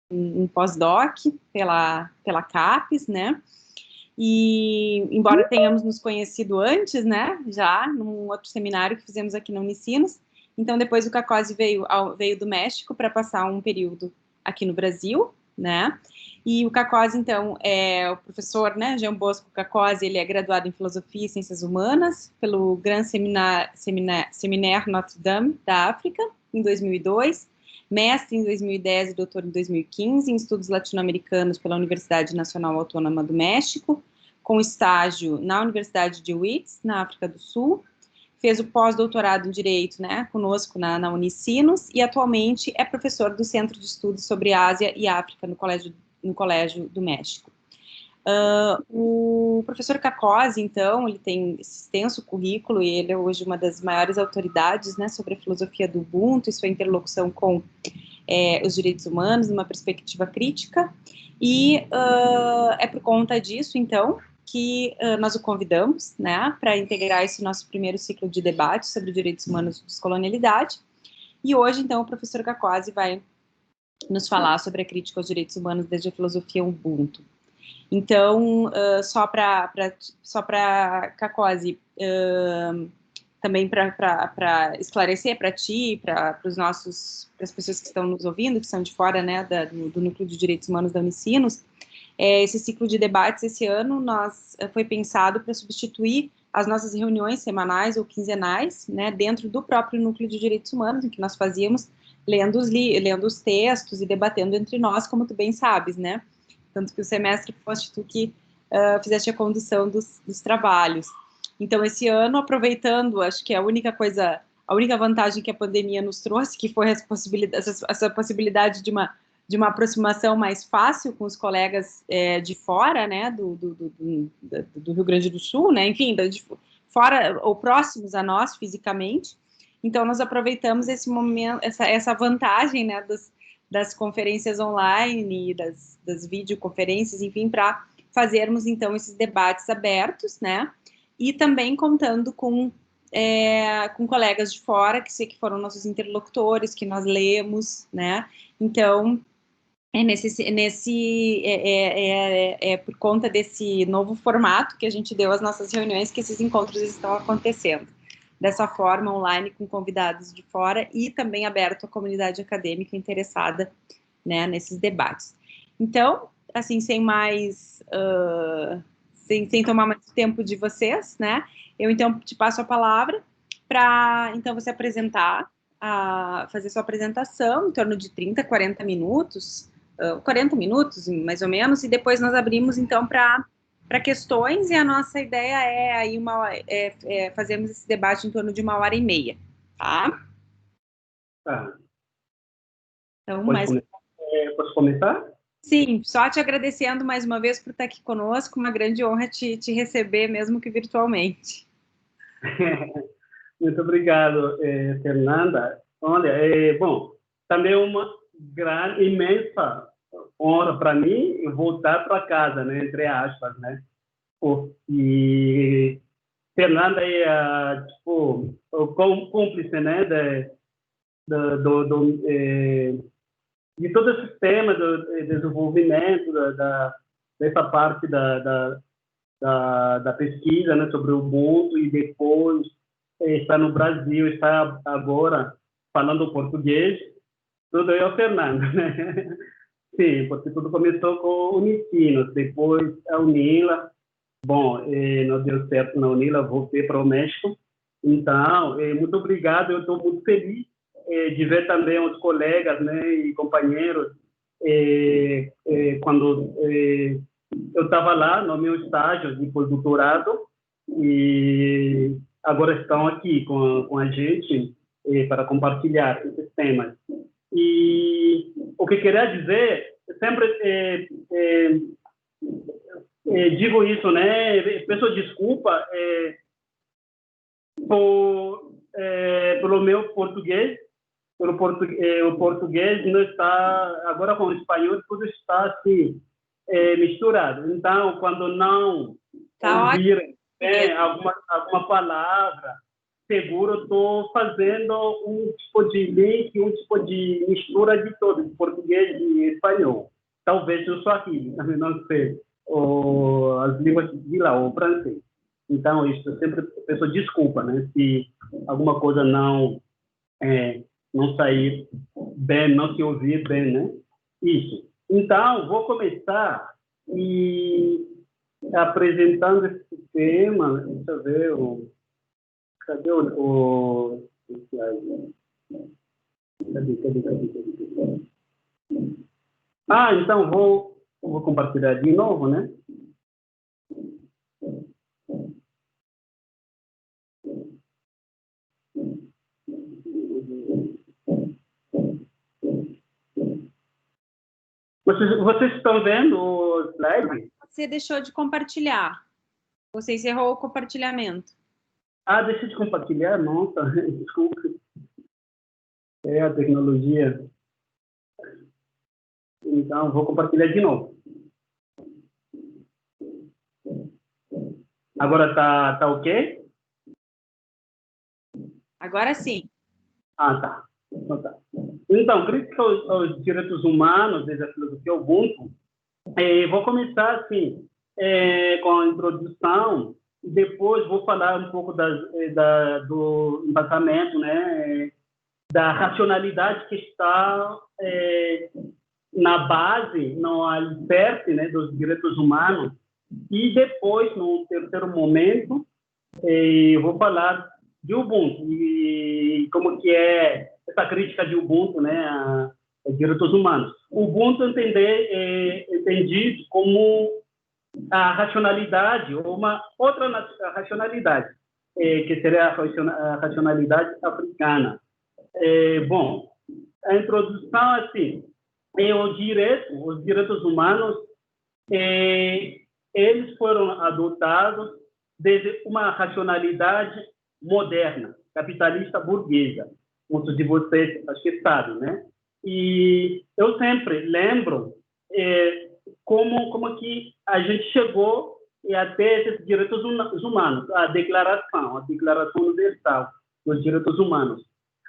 um pós-doc pela CAPES, né? E, embora tenhamos nos conhecido antes, né, já, num outro seminário que fizemos aqui na Unicinos, então depois o Cacozzi veio do México para passar um período aqui no Brasil, né, e o Cacozzi, então, é o professor, né, Jean Bosco Cacozzi, ele é graduado em Filosofia e Ciências Humanas pelo Grand Séminaire Notre-Dame da África, em 2002, mestre em 2010 e doutor em 2015 em estudos latino-americanos pela Universidade Nacional Autônoma do México, com estágio na Universidade de Wits, na África do Sul, fez o pós-doutorado em Direito, né, conosco na Unicinos, e atualmente é professor do Centro de Estudos sobre Ásia e África no Colégio do México. O professor Cacozzi, então, ele tem extenso currículo e ele é hoje uma das maiores autoridades, né, sobre a filosofia do Ubuntu e sua interlocução com os direitos humanos, numa perspectiva crítica, e é por conta disso, então, que nós o convidamos, né, para integrar esse nosso primeiro ciclo de debate sobre direitos humanos e descolonialidade, e hoje, então, o professor Cacozzi vai nos falar sobre a crítica aos direitos humanos desde a filosofia Ubuntu. Então, só para Cacozzi, também para esclarecer para ti, para as pessoas que estão nos ouvindo, que são de fora, né, do Núcleo de Direitos Humanos da Unicinos, esse ciclo de debates esse ano foi pensado para substituir as nossas reuniões semanais ou quinzenais, né, dentro do próprio Núcleo de Direitos Humanos, em que nós fazíamos lendo os textos e debatendo entre nós, como tu bem sabes, né? Tanto que o semestre foste tu que fizeste a condução dos trabalhos. Então, esse ano, aproveitando, acho que a única vantagem que a pandemia nos trouxe, que foi essa possibilidade de uma aproximação mais fácil com os colegas de fora, né, do Rio Grande do Sul, né, enfim, de fora ou próximos a nós fisicamente. Então, nós aproveitamos esse momento, essa vantagem, né, das conferências online, das videoconferências, enfim, para fazermos, então, esses debates abertos, né, e também contando com colegas de fora, que foram nossos interlocutores, que nós lemos, né, então, por conta desse novo formato que a gente deu às nossas reuniões, que esses encontros estão acontecendo. Dessa forma, online, com convidados de fora e também aberto à comunidade acadêmica interessada, né, nesses debates. Então, assim, sem tomar mais tempo de vocês, né, eu então te passo a palavra para, então, você fazer sua apresentação, em torno de 30, 40 minutos, 40 minutos, mais ou menos, e depois nós abrimos, então, para questões, e a nossa ideia é aí fazermos esse debate em torno de 1h30, tá? Tá. Então, posso começar? Sim, só te agradecendo mais uma vez por estar aqui conosco, uma grande honra te receber, mesmo que virtualmente. Muito obrigado, Fernanda. Olha, bom, também é uma grande, imensa honra para mim voltar para casa, né, entre aspas, né? Porque Fernanda é, tipo, o cúmplice, né, de todo esse sistema do desenvolvimento dessa parte da pesquisa, né, sobre o Ubuntu, e depois está no Brasil, está agora falando português. Tudo eu, Fernando, né? Sim, porque tudo começou com o Unicinos, depois a Unila. Bom, não deu certo na Unila, voltei para o México. Então, muito obrigado, eu estou muito feliz de ver também os colegas, né, e companheiros, quando eu estava lá no meu estágio de pós-doutorado, e agora estão aqui com a gente para compartilhar esses temas. E o que queria dizer, sempre digo isso, né? Peço desculpa pelo meu português, o português não está, agora com o espanhol, tudo está assim, misturado. Então, quando não ouvirem alguma palavra seguro, estou fazendo um tipo de link, um tipo de mistura de todos, português e espanhol. Talvez o Swahili, também não sei, ou as línguas de lá, o francês. Então, isso sempre peço desculpa, né? Se alguma coisa não sair bem, não se ouvir bem, né? Isso. Então, vou começar apresentando esse tema. Deixa eu ver cadê o slide? Cadê? Então vou compartilhar de novo, né? Vocês estão vendo o slide? Você deixou de compartilhar. Você encerrou o compartilhamento. Deixa de compartilhar? Nossa, desculpe. É a tecnologia. Então, vou compartilhar de novo. Agora tá ok? Agora sim. Tá. Então, crítica aos direitos humanos desde a filosofia Ubuntu. Vou começar assim, com a introdução, depois vou falar um pouco do embasamento, né, da racionalidade que está na base, no alicerce, né, dos direitos humanos, e depois, no terceiro momento, vou falar de Ubuntu e como que é essa crítica de Ubuntu, né, a direitos humanos. Ubuntu entendido como a racionalidade, ou uma outra racionalidade, que seria a racionalidade africana. Bom, a introdução, assim, os direitos humanos, eles foram adotados desde uma racionalidade moderna, capitalista burguesa. Muitos de vocês acho que sabem, né? E eu sempre lembro como que a gente chegou até esses direitos humanos, a Declaração Universal dos Direitos Humanos.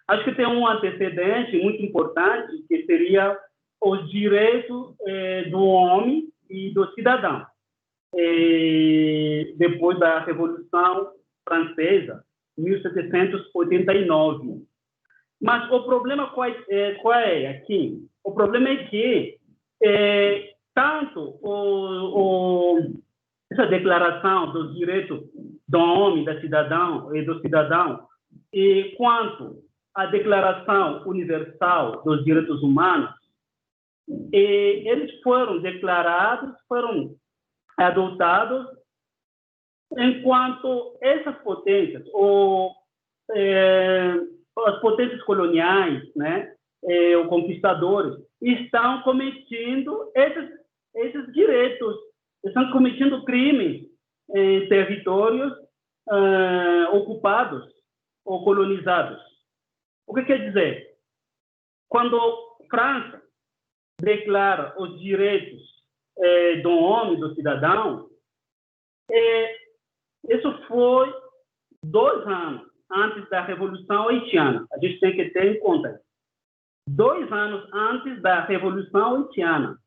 Acho que tem um antecedente muito importante, que seria os direitos do homem e do cidadão. Depois da Revolução Francesa, 1789. Mas o problema qual é aqui? O problema é que tanto essa declaração dos direitos do homem, do cidadão, quanto a Declaração Universal dos Direitos Humanos, eles foram declarados, foram adotados enquanto essas potências, as potências coloniais, né, os conquistadores, estão cometendo esses direitos, estão cometendo crimes em territórios ocupados ou colonizados. O que quer dizer? Quando a França declara os direitos do homem, do cidadão, isso foi 2 anos antes da Revolução Haitiana. A gente tem que ter em conta. 2 anos antes da Revolução Haitiana.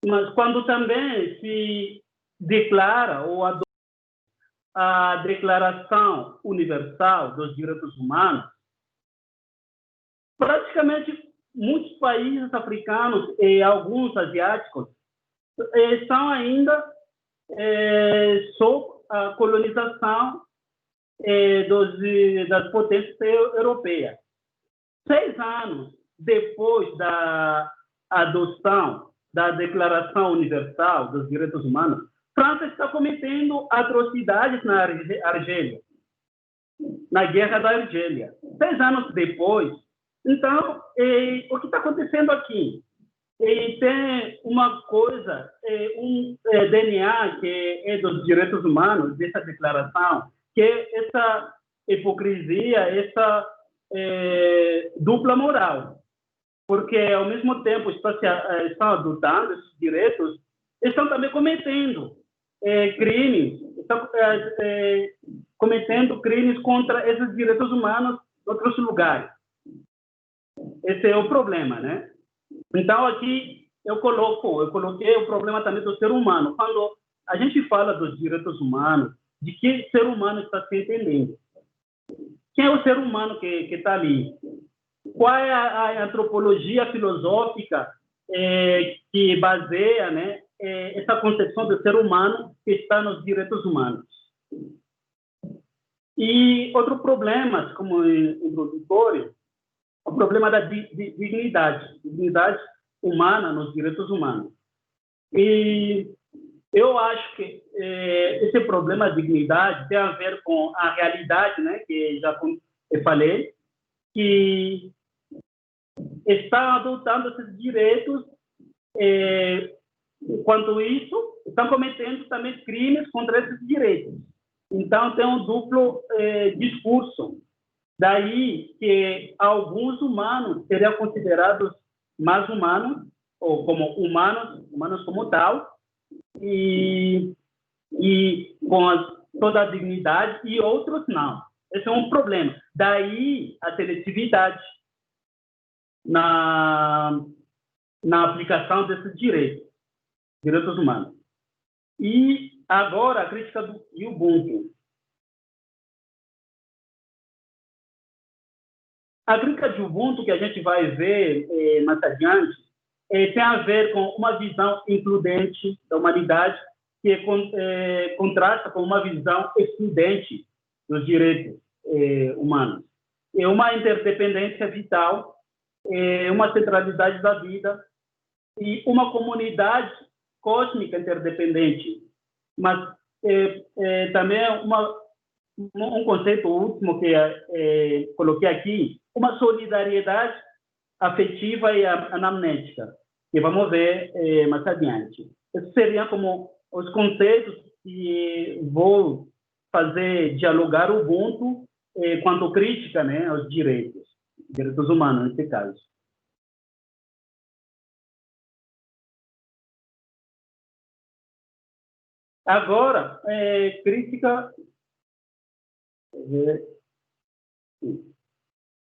Mas quando também se declara ou adota a Declaração Universal dos Direitos Humanos, praticamente muitos países africanos e alguns asiáticos estão ainda sob a colonização das potências europeias. 6 anos depois da adoção da Declaração Universal dos Direitos Humanos, a França está cometendo atrocidades na Argélia, na Guerra da Argélia. 6 anos depois, então, o que está acontecendo aqui? Tem uma coisa, um DNA que é dos direitos humanos, dessa declaração, que é essa hipocrisia, essa dupla moral. Porque, ao mesmo tempo, estão adotando esses direitos, estão também cometendo crimes, estão cometendo crimes contra esses direitos humanos em outros lugares. Esse é o problema, né? Então, aqui eu coloquei o problema também do ser humano. Quando a gente fala dos direitos humanos, de que ser humano está se entendendo? Quem é o ser humano que está ali? Qual é a antropologia filosófica que baseia, né, essa concepção do ser humano que está nos direitos humanos? E outro problema, como introdutório, o problema da dignidade humana nos direitos humanos. E eu acho que esse problema da dignidade tem a ver com a realidade, né, que já eu falei, que está adotando esses direitos, enquanto isso, estão cometendo também crimes contra esses direitos. Então, tem um duplo discurso. Daí que alguns humanos seriam considerados mais humanos, ou como humanos como tal, e com toda a dignidade, e outros não. Esse é um problema. Daí a seletividade na aplicação desses direitos humanos. E agora a crítica do Ubuntu. A crítica de Ubuntu que a gente vai ver mais adiante tem a ver com uma visão includente da humanidade que contrasta com uma visão excludente dos direitos humanos. É uma interdependência vital, uma centralidade da vida e uma comunidade cósmica interdependente. Mas também um conceito último que coloquei aqui, uma solidariedade afetiva e anamnética, que vamos ver mais adiante. Esses seriam como os conceitos que vou fazer dialogar o Ubuntu quanto crítica, né, aos direitos humanos, nesse caso. Agora, crítica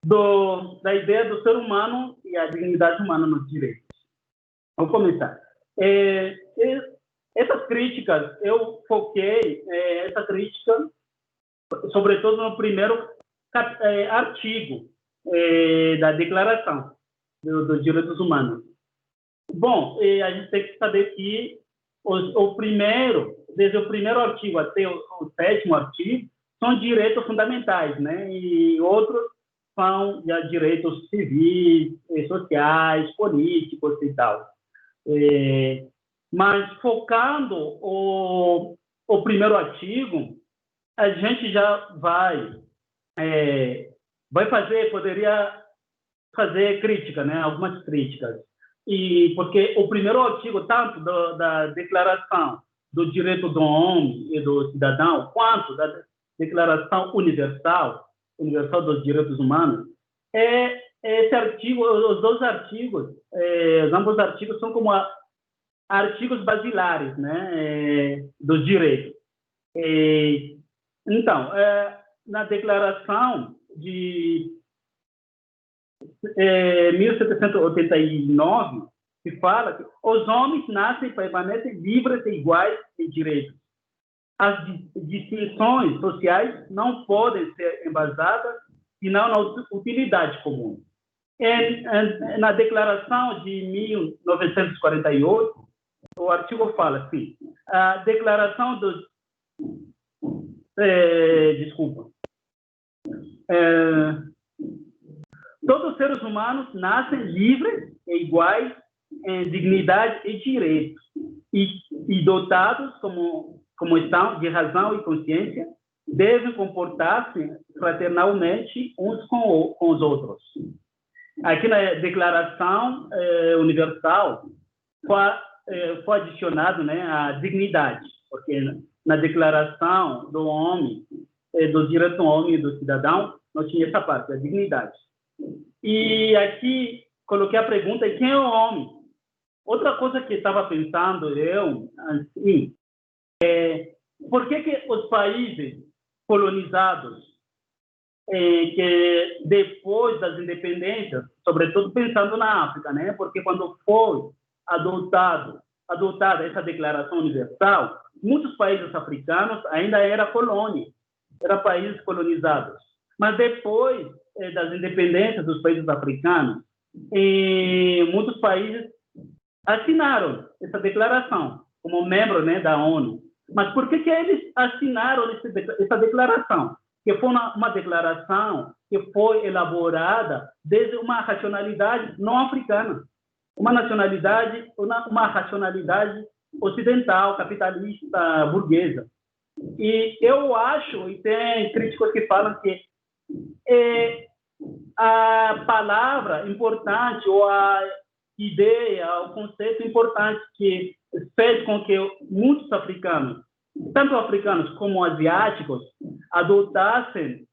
da ideia do ser humano e a dignidade humana nos direitos. Vamos começar. Essas críticas, eu foquei essa crítica, sobretudo no primeiro artigo da Declaração dos Direitos Humanos. Bom, a gente tem que saber que desde o primeiro artigo até o sétimo artigo, são direitos fundamentais, né? E outros são já direitos civis, sociais, políticos e tal. Mas focando o primeiro artigo, a gente já poderia fazer crítica, né? Algumas críticas. E porque o primeiro artigo, tanto da Declaração do Direito do Homem e do Cidadão, quanto da Declaração Universal dos Direitos Humanos, esse artigo, os dois artigos, ambos artigos são como artigos basilares, né, dos direitos. Então, na Declaração de 1789, se fala que os homens nascem e permanecem livres e iguais em direitos. As distinções sociais não podem ser embasadas senão na utilidade comum. Na Declaração de 1948, o artigo fala assim: a Declaração dos todos os seres humanos nascem livres e iguais em dignidade e direitos e dotados como estão de razão e consciência, devem comportar-se fraternalmente uns com os outros. Aqui na Declaração Universal foi adicionado, né, a dignidade, porque na Declaração do Homem, dos Direitos do Homem e do Cidadão, não tinha essa parte, a dignidade. E aqui coloquei a pergunta: quem é o homem? Outra coisa que estava pensando eu, assim, por que os países colonizados, que depois das independências, sobretudo pensando na África, né? Porque quando foi adotada essa Declaração Universal, muitos países africanos ainda eram colônia, eram países colonizados. Mas depois das independências dos países africanos, muitos países assinaram essa declaração como membro, né, da ONU. Mas por que eles assinaram essa declaração? Que foi uma declaração que foi elaborada desde uma racionalidade não africana, uma racionalidade ocidental, capitalista, burguesa. E eu acho, e tem críticos que falam que a palavra importante ou a ideia, o conceito importante que fez com que muitos africanos, tanto africanos como asiáticos, adotassem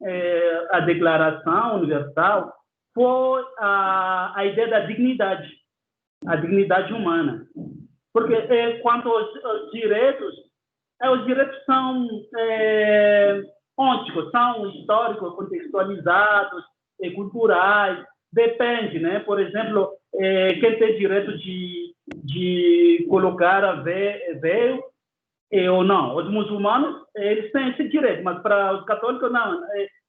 a Declaração Universal foi a ideia da dignidade, a dignidade humana. Porque quanto aos direitos, os direitos são onticos, são históricos, contextualizados, culturais, depende, né? Por exemplo, quem tem direito de colocar véu ou não. Os muçulmanos, eles têm esse direito, mas para os católicos, não,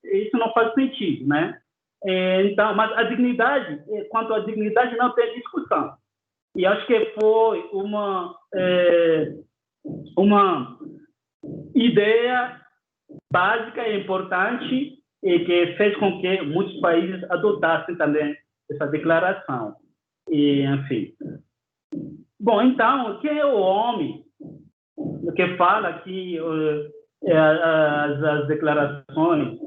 isso não faz sentido, né? Então, mas a dignidade, quanto à dignidade, não tem discussão. E acho que foi uma ideia básica e importante e que fez com que muitos países adotassem também essa declaração. E, enfim. Bom, então, quem é o homem que fala aqui as declarações?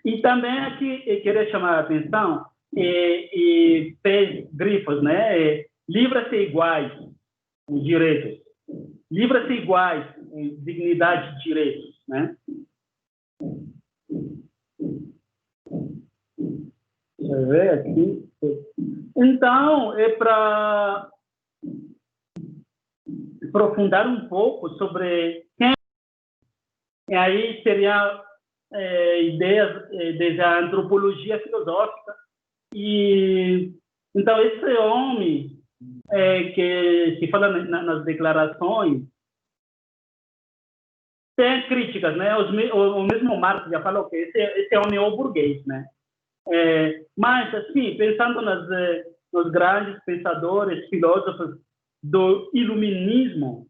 E também aqui eu queria chamar a atenção e fez grifos, né? Livra-se iguais em direitos. Livra-se iguais em dignidade de direitos, né? Deixa eu ver aqui. Então, para aprofundar um pouco sobre quem, e aí seria ideias desde a antropologia filosófica. E então esse homem que se fala nas declarações tem críticas, né? O mesmo Marx já falou que esse homem é o burguês, né? Mas assim, pensando nos grandes pensadores, filósofos do iluminismo,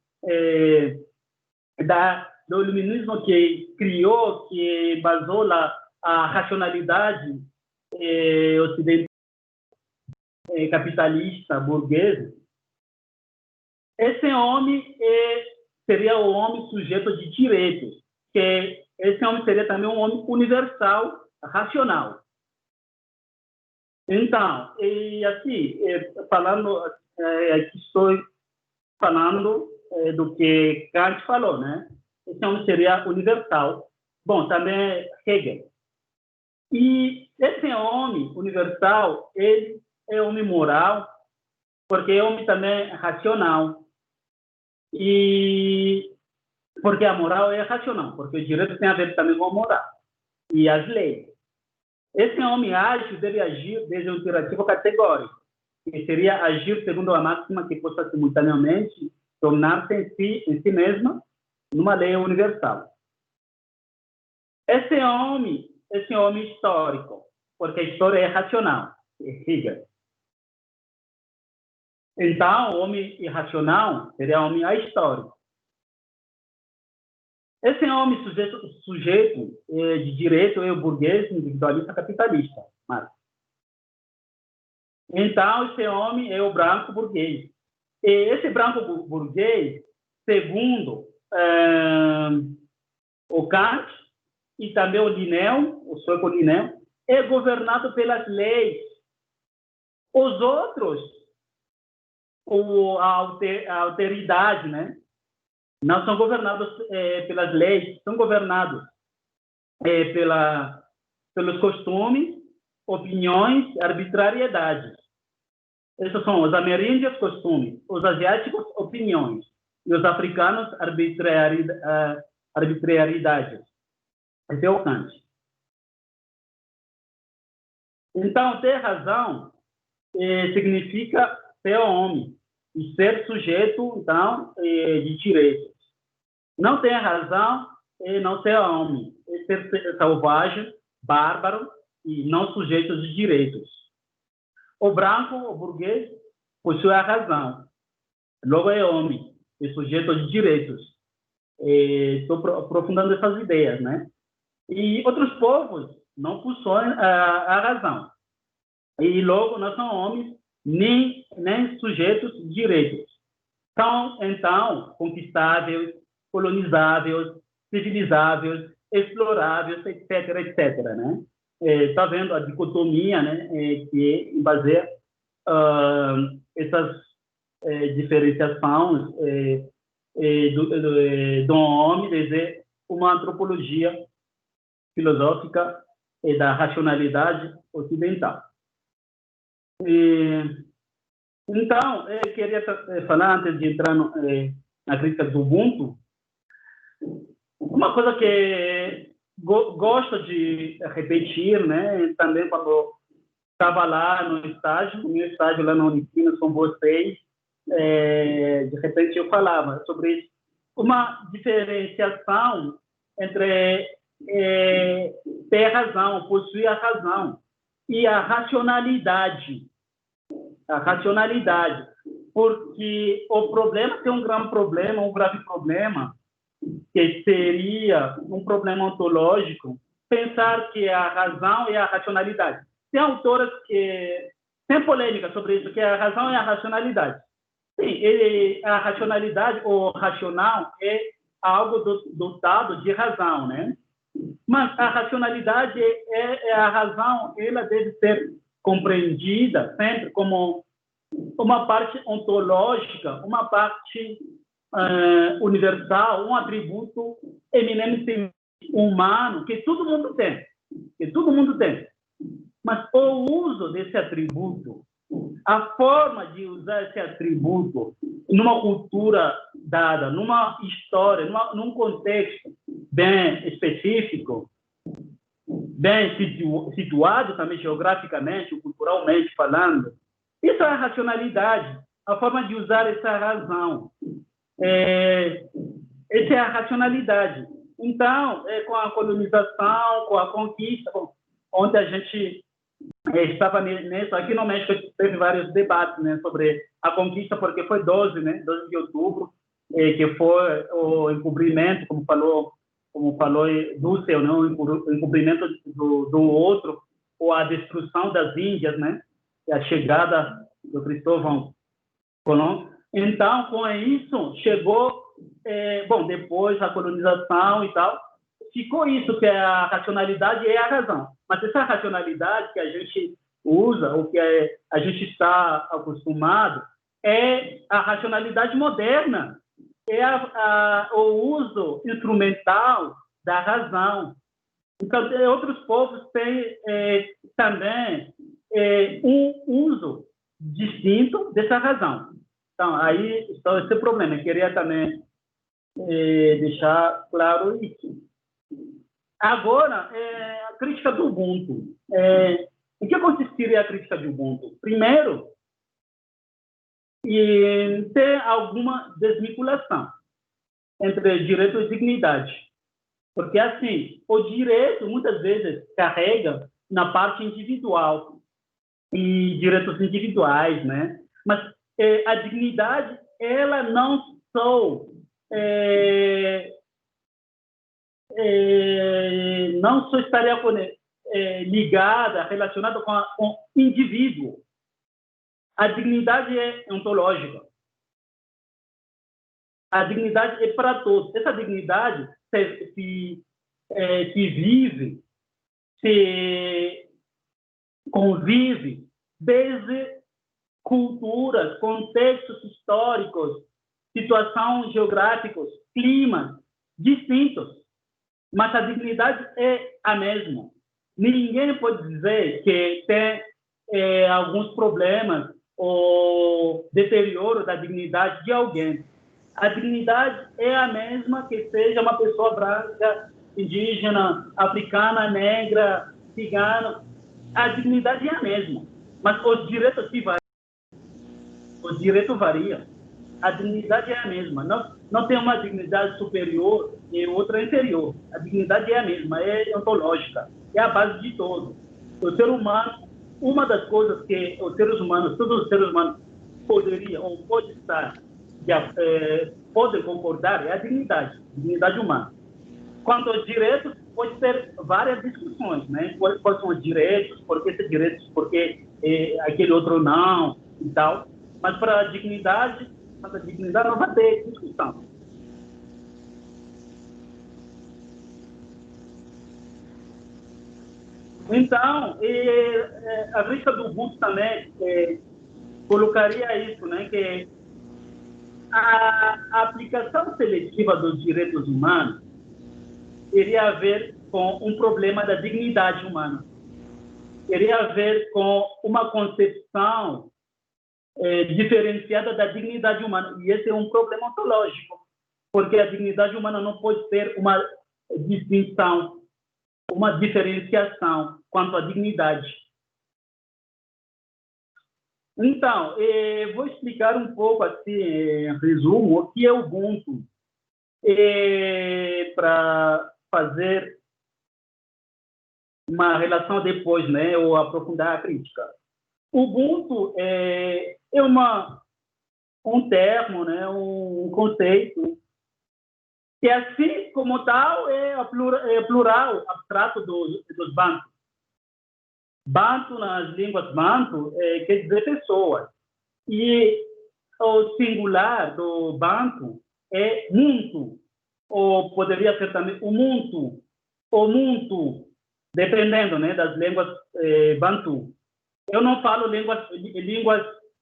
do iluminismo que criou, que basou a racionalidade ocidental, capitalista, burguesa, esse homem seria o homem sujeito de direitos, que esse homem seria também um homem universal, racional. Então, e assim, falando, aqui estou falando do que Kant falou, né? Esse homem seria universal. Bom, também Hegel. E esse homem universal, ele é homem moral, porque é homem também racional. E porque a moral é racional, porque o direito tem a ver também com a moral e as leis. Esse homem age, deve agir desde o imperativo categórico, que seria agir segundo a máxima que possa simultaneamente tornar-se em si mesma numa lei universal. Esse homem histórico, porque a história é racional, Hegel. Então, o homem irracional seria o homem ahistórico. Esse homem sujeito de direito é o burguês individualista capitalista, Marx. Então, esse homem é o branco burguês. E esse branco burguês, segundo o Kant e também o Linnéu, o sueco Linnéu, é governado pelas leis. Os outros, a alteridade, né? Não são governados pelas leis, são governados pelos costumes, opiniões, arbitrariedades. Esses são os ameríndios, costumes, os asiáticos, opiniões, e os africanos, arbitrariedades. Esse é o Kant. Então, ter razão significa ser homem e ser sujeito, então, de direitos. Não ter razão é não ser homem, é ser selvagem, bárbaro e não sujeito de direitos. O branco, o burguês, possui a razão. Logo é homem, é sujeito de direitos. Estou aprofundando essas ideias, né? E outros povos não possuem a razão. E logo não são homens nem sujeitos de direitos. São, então, conquistáveis, colonizáveis, civilizáveis, exploráveis, etc., etc., né? Está vendo a dicotomia, né, que baseia essas diferenciações do homem, desde uma antropologia filosófica e da racionalidade ocidental. Então, eu queria falar, antes de entrar na crítica do Ubuntu, uma coisa que gosto de repetir, né, também quando estava lá no estágio, no meu estágio lá na Unicinos com vocês, de repente eu falava sobre uma diferenciação entre ter razão, possuir a razão, e a racionalidade. A racionalidade. Porque o problema tem um grande problema, um grave problema, que seria um problema ontológico, pensar que a razão é a racionalidade. Tem autoras que tem polêmica sobre isso, que a razão é a racionalidade. Sim, a racionalidade, ou racional, é algo dotado de razão, né? Mas a racionalidade a razão, ela deve ser compreendida sempre como uma parte ontológica, uma parte universal, um atributo eminentemente humano que todo mundo tem. Mas o uso desse atributo, a forma de usar esse atributo numa cultura dada, numa história, num contexto bem específico, bem situado também geograficamente, culturalmente falando, isso é a racionalidade, a forma de usar essa razão. Essa é a racionalidade. Então, com a colonização, com a conquista, onde a gente estava nisso, aqui no México teve vários debates, né, sobre a conquista, porque foi 12 de outubro, que foi o encobrimento, como falou do seu, né, o encobrimento do outro, ou a destruição das Índias, né, a chegada do Cristóvão Colón. Então, com isso, chegou, depois a colonização e tal, ficou isso, que a racionalidade é a razão. Mas essa racionalidade que a gente usa, ou que a gente está acostumado, é a racionalidade moderna, é o uso instrumental da razão. Então, outros povos têm também um uso distinto dessa razão. Então, aí está esse problema. Eu queria também deixar claro isso. Agora, a crítica do Ubuntu. Em que consistiria a crítica do Ubuntu? Primeiro, ter alguma desvinculação entre direito e dignidade. Porque, assim, o direito, muitas vezes, carrega na parte individual e direitos individuais, né? Mas a dignidade, ela não só estaria ligada, relacionada com o indivíduo. A dignidade é ontológica. A dignidade é para todos. Essa dignidade se vive, se convive desde culturas, contextos históricos, situações geográficas, climas distintos. Mas a dignidade é a mesma. Ninguém pode dizer que tem alguns problemas ou deterioro da dignidade de alguém. A dignidade é a mesma que seja uma pessoa branca indígena, africana, negra, cigana, a dignidade é a mesma, mas os direitos se variam. Os direitos variam. A dignidade é a mesma. Não tem uma dignidade superior e outra inferior. A dignidade é a mesma, é ontológica, é a base de todo. O ser humano, uma das coisas que os seres humanos, todos os seres humanos poderiam ou podem estar, podem concordar, é a dignidade humana. Quanto aos direitos, pode ter várias discussões, né? Quais são os direitos, por que esses direitos, por que aquele outro não, e tal. Mas para a dignidade não vai ter discussão. Então, a lista do Ubuntu também colocaria isso, né? Que a aplicação seletiva dos direitos humanos teria a ver com um problema da dignidade humana. Teria a ver com uma concepção diferenciada da dignidade humana. E esse é um problema ontológico, porque a dignidade humana não pode ter uma distinção, uma diferenciação quanto à dignidade. Então, vou explicar um pouco, assim, em resumo, o que é o Ubuntu, para fazer uma relação depois, né, ou aprofundar a crítica. O Ubuntu é um termo, né, um conceito, que assim como tal é plural, abstrato dos Bantu. Bantu, nas línguas Bantu, quer dizer pessoas. E o singular do Bantu é Muntu, ou poderia ser também o Muntu, ou Muntu, dependendo, né, das línguas Bantu. Eu não falo línguas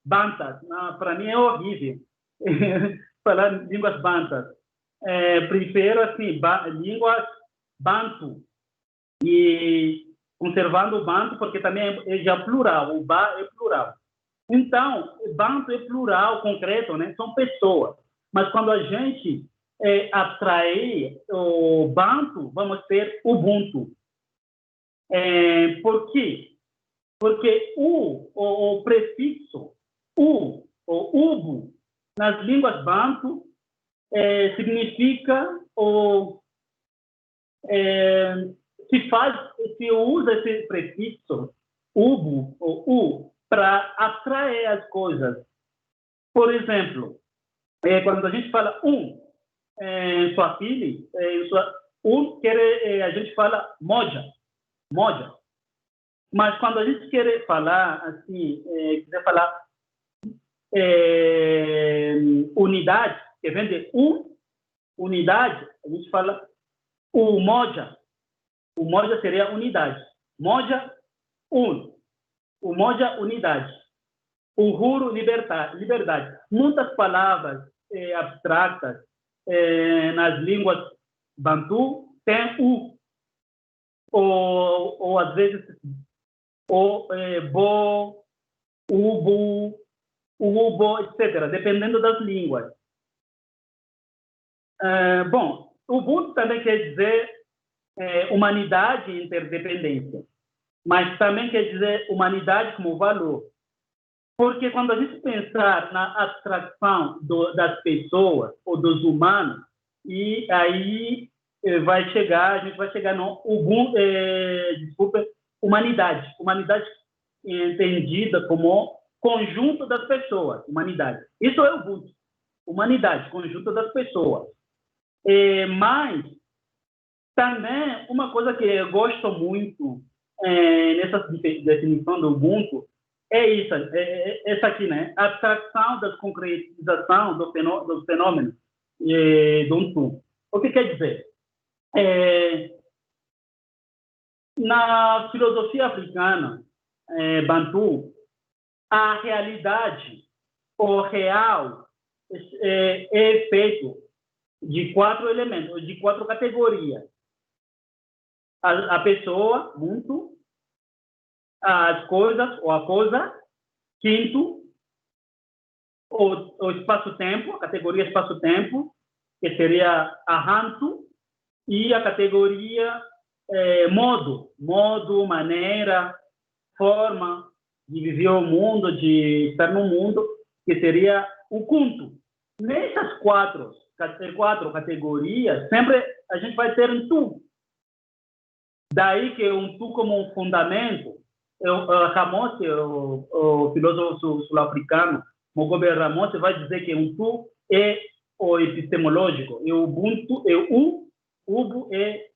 bantas, para mim é horrível falar línguas bantas. Prefiro assim, línguas bantu, e conservando o bantu, porque também é já plural, o ba é plural. Então, o bantu é plural, concreto, né? São pessoas. Mas quando a gente abstrair o bantu, vamos ter ubuntu. Por quê? Porque o prefixo o ubu, nas línguas bantu, significa se usa esse prefixo ubu ou u para abstrair as coisas. Por exemplo, quando a gente fala em Swahili, a gente fala moja. Mas quando a gente quer falar assim, quiser falar unidade, que vem de unidade, a gente fala umoja. Umoja seria unidade. Moja, Umoja, unidade. Uhuru, liberdade. Muitas palavras abstratas nas línguas bantu têm ou às vezes bo, ubu, etc., dependendo das línguas. Bom, Ubuntu também quer dizer humanidade e interdependência, mas também quer dizer humanidade como valor. Porque quando a gente pensar na abstração das pessoas ou dos humanos, e aí a gente vai chegar no Ubuntu, humanidade. Humanidade entendida como conjunto das pessoas, humanidade. Isso é Ubuntu. Humanidade, conjunto das pessoas. Mas também uma coisa que eu gosto muito nessa definição do Ubuntu é isso, essa aqui, né? A abstração da concretização dos fenômenos do Ubuntu. O que quer dizer? Na filosofia africana, Bantu, a realidade, o real, é feito de 4 elementos, de 4 categorias. A pessoa, muito, as coisas, ou a coisa, quinto, o espaço-tempo, a categoria espaço-tempo, que seria a hantu, e a categoria modo, maneira, forma de viver o mundo, de estar no mundo, que seria o culto. Nessas quatro categorias, sempre a gente vai ter um tu. Daí que um tu como um fundamento, Ramos, o filósofo sul-africano, Mogobe Ramos, vai dizer que um tu é o epistemológico, e o Ubuntu é o Ubu é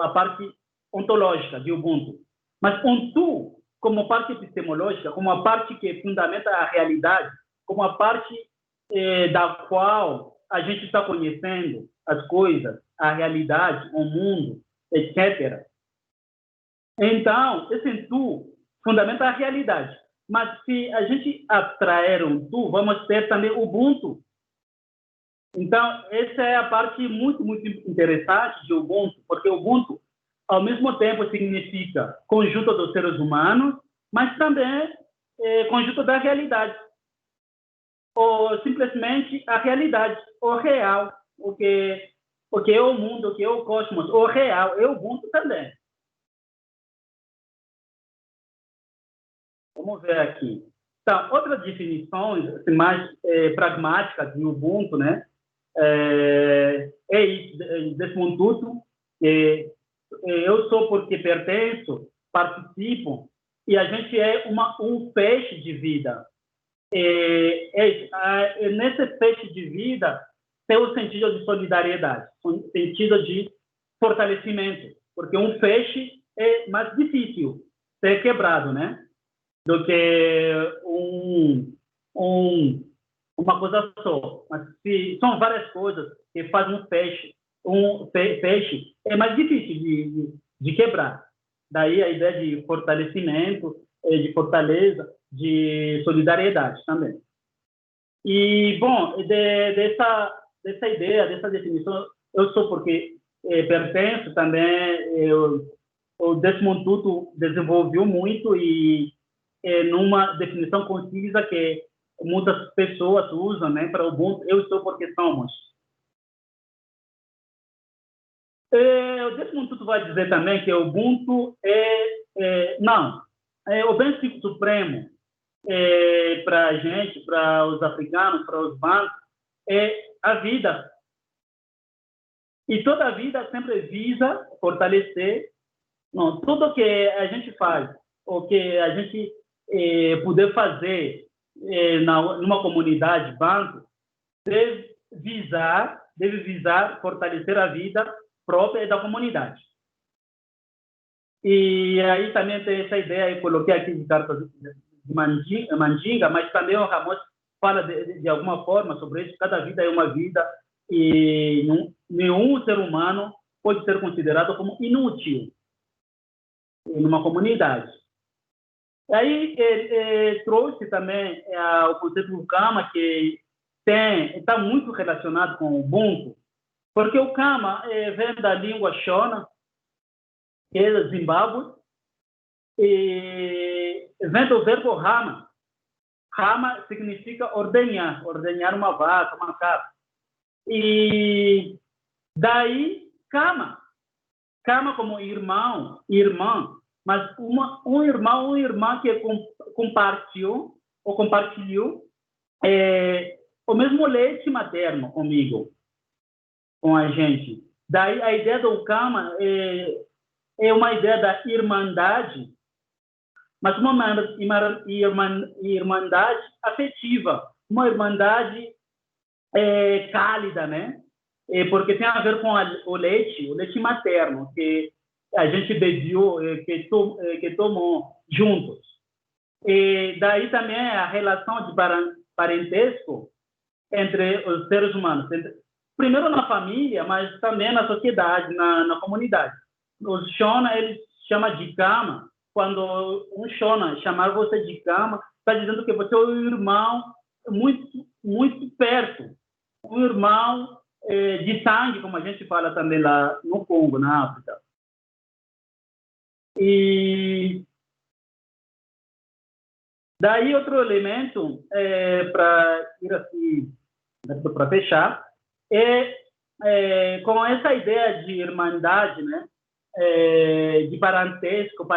a parte ontológica de Ubuntu. Mas um tu, como parte epistemológica, como a parte que fundamenta a realidade, como a parte da qual a gente está conhecendo as coisas, a realidade, o mundo, etc. Então, esse tu fundamenta a realidade. Mas se a gente abstrair um tu, vamos ter também o Ubuntu. Então, essa é a parte muito, muito interessante de Ubuntu, porque Ubuntu, ao mesmo tempo, significa conjunto dos seres humanos, mas também conjunto da realidade. Ou simplesmente a realidade, o real, o que é o mundo, o que é o cosmos, o real, é o Ubuntu também. Vamos ver aqui. Então, outras definições assim, mais pragmáticas de Ubuntu, né? Isso, Desmond Tutu, eu sou porque pertenço, participo, e a gente é um feixe de vida. Nesse feixe de vida tem o sentido de solidariedade, o sentido de fortalecimento, porque um feixe é mais difícil ser quebrado, né? Do que uma coisa só. Mas se são várias coisas que fazem um feixe é mais difícil de quebrar. Daí a ideia de fortalecimento, de fortaleza, de solidariedade também. E, bom, dessa ideia, dessa definição, eu sou porque pertenço também, o Desmond Tutu desenvolveu muito e numa definição concisa que muitas pessoas usam, né, para o Ubuntu, eu sou porque somos. O Desmond Tutu vai dizer também que o Ubuntu o bem supremo para a gente, para os africanos, para os bancos, é a vida. E toda a vida sempre visa fortalecer tudo que a gente faz, o que a gente poder fazer numa comunidade, banco, deve visar fortalecer a vida própria da comunidade. E aí também tem essa ideia, eu coloquei aqui de cartas de Mandinga, mas também o Ramos fala de alguma forma sobre isso. Cada vida é uma vida e nenhum ser humano pode ser considerado como inútil numa comunidade. Aí trouxe também o conceito do Kama, que está muito relacionado com o Ubuntu, porque o Kama vem da língua Shona, que é Zimbábue, e vem do verbo Rama. Rama significa ordenhar uma vaca, uma cabra. E daí, Kama como irmão, irmã, mas um irmão ou irmã que compartilhou o mesmo leite materno comigo, com a gente. Daí a ideia do Kama é uma ideia da irmandade, mas uma irmandade afetiva, uma irmandade cálida, né? Porque tem a ver com o leite materno, que a gente bebeu, que tomou juntos. E daí também a relação de parentesco entre os seres humanos, primeiro na família, mas também na sociedade, na comunidade. Os Shona, eles chamam de Kama. Quando um Shona chamar você de Kama, está dizendo que você é um irmão muito, muito perto, um irmão de sangue, como a gente fala também lá no Congo, na África. E daí outro elemento para ir assim, para fechar, é com essa ideia de irmandade, né? De parentesco,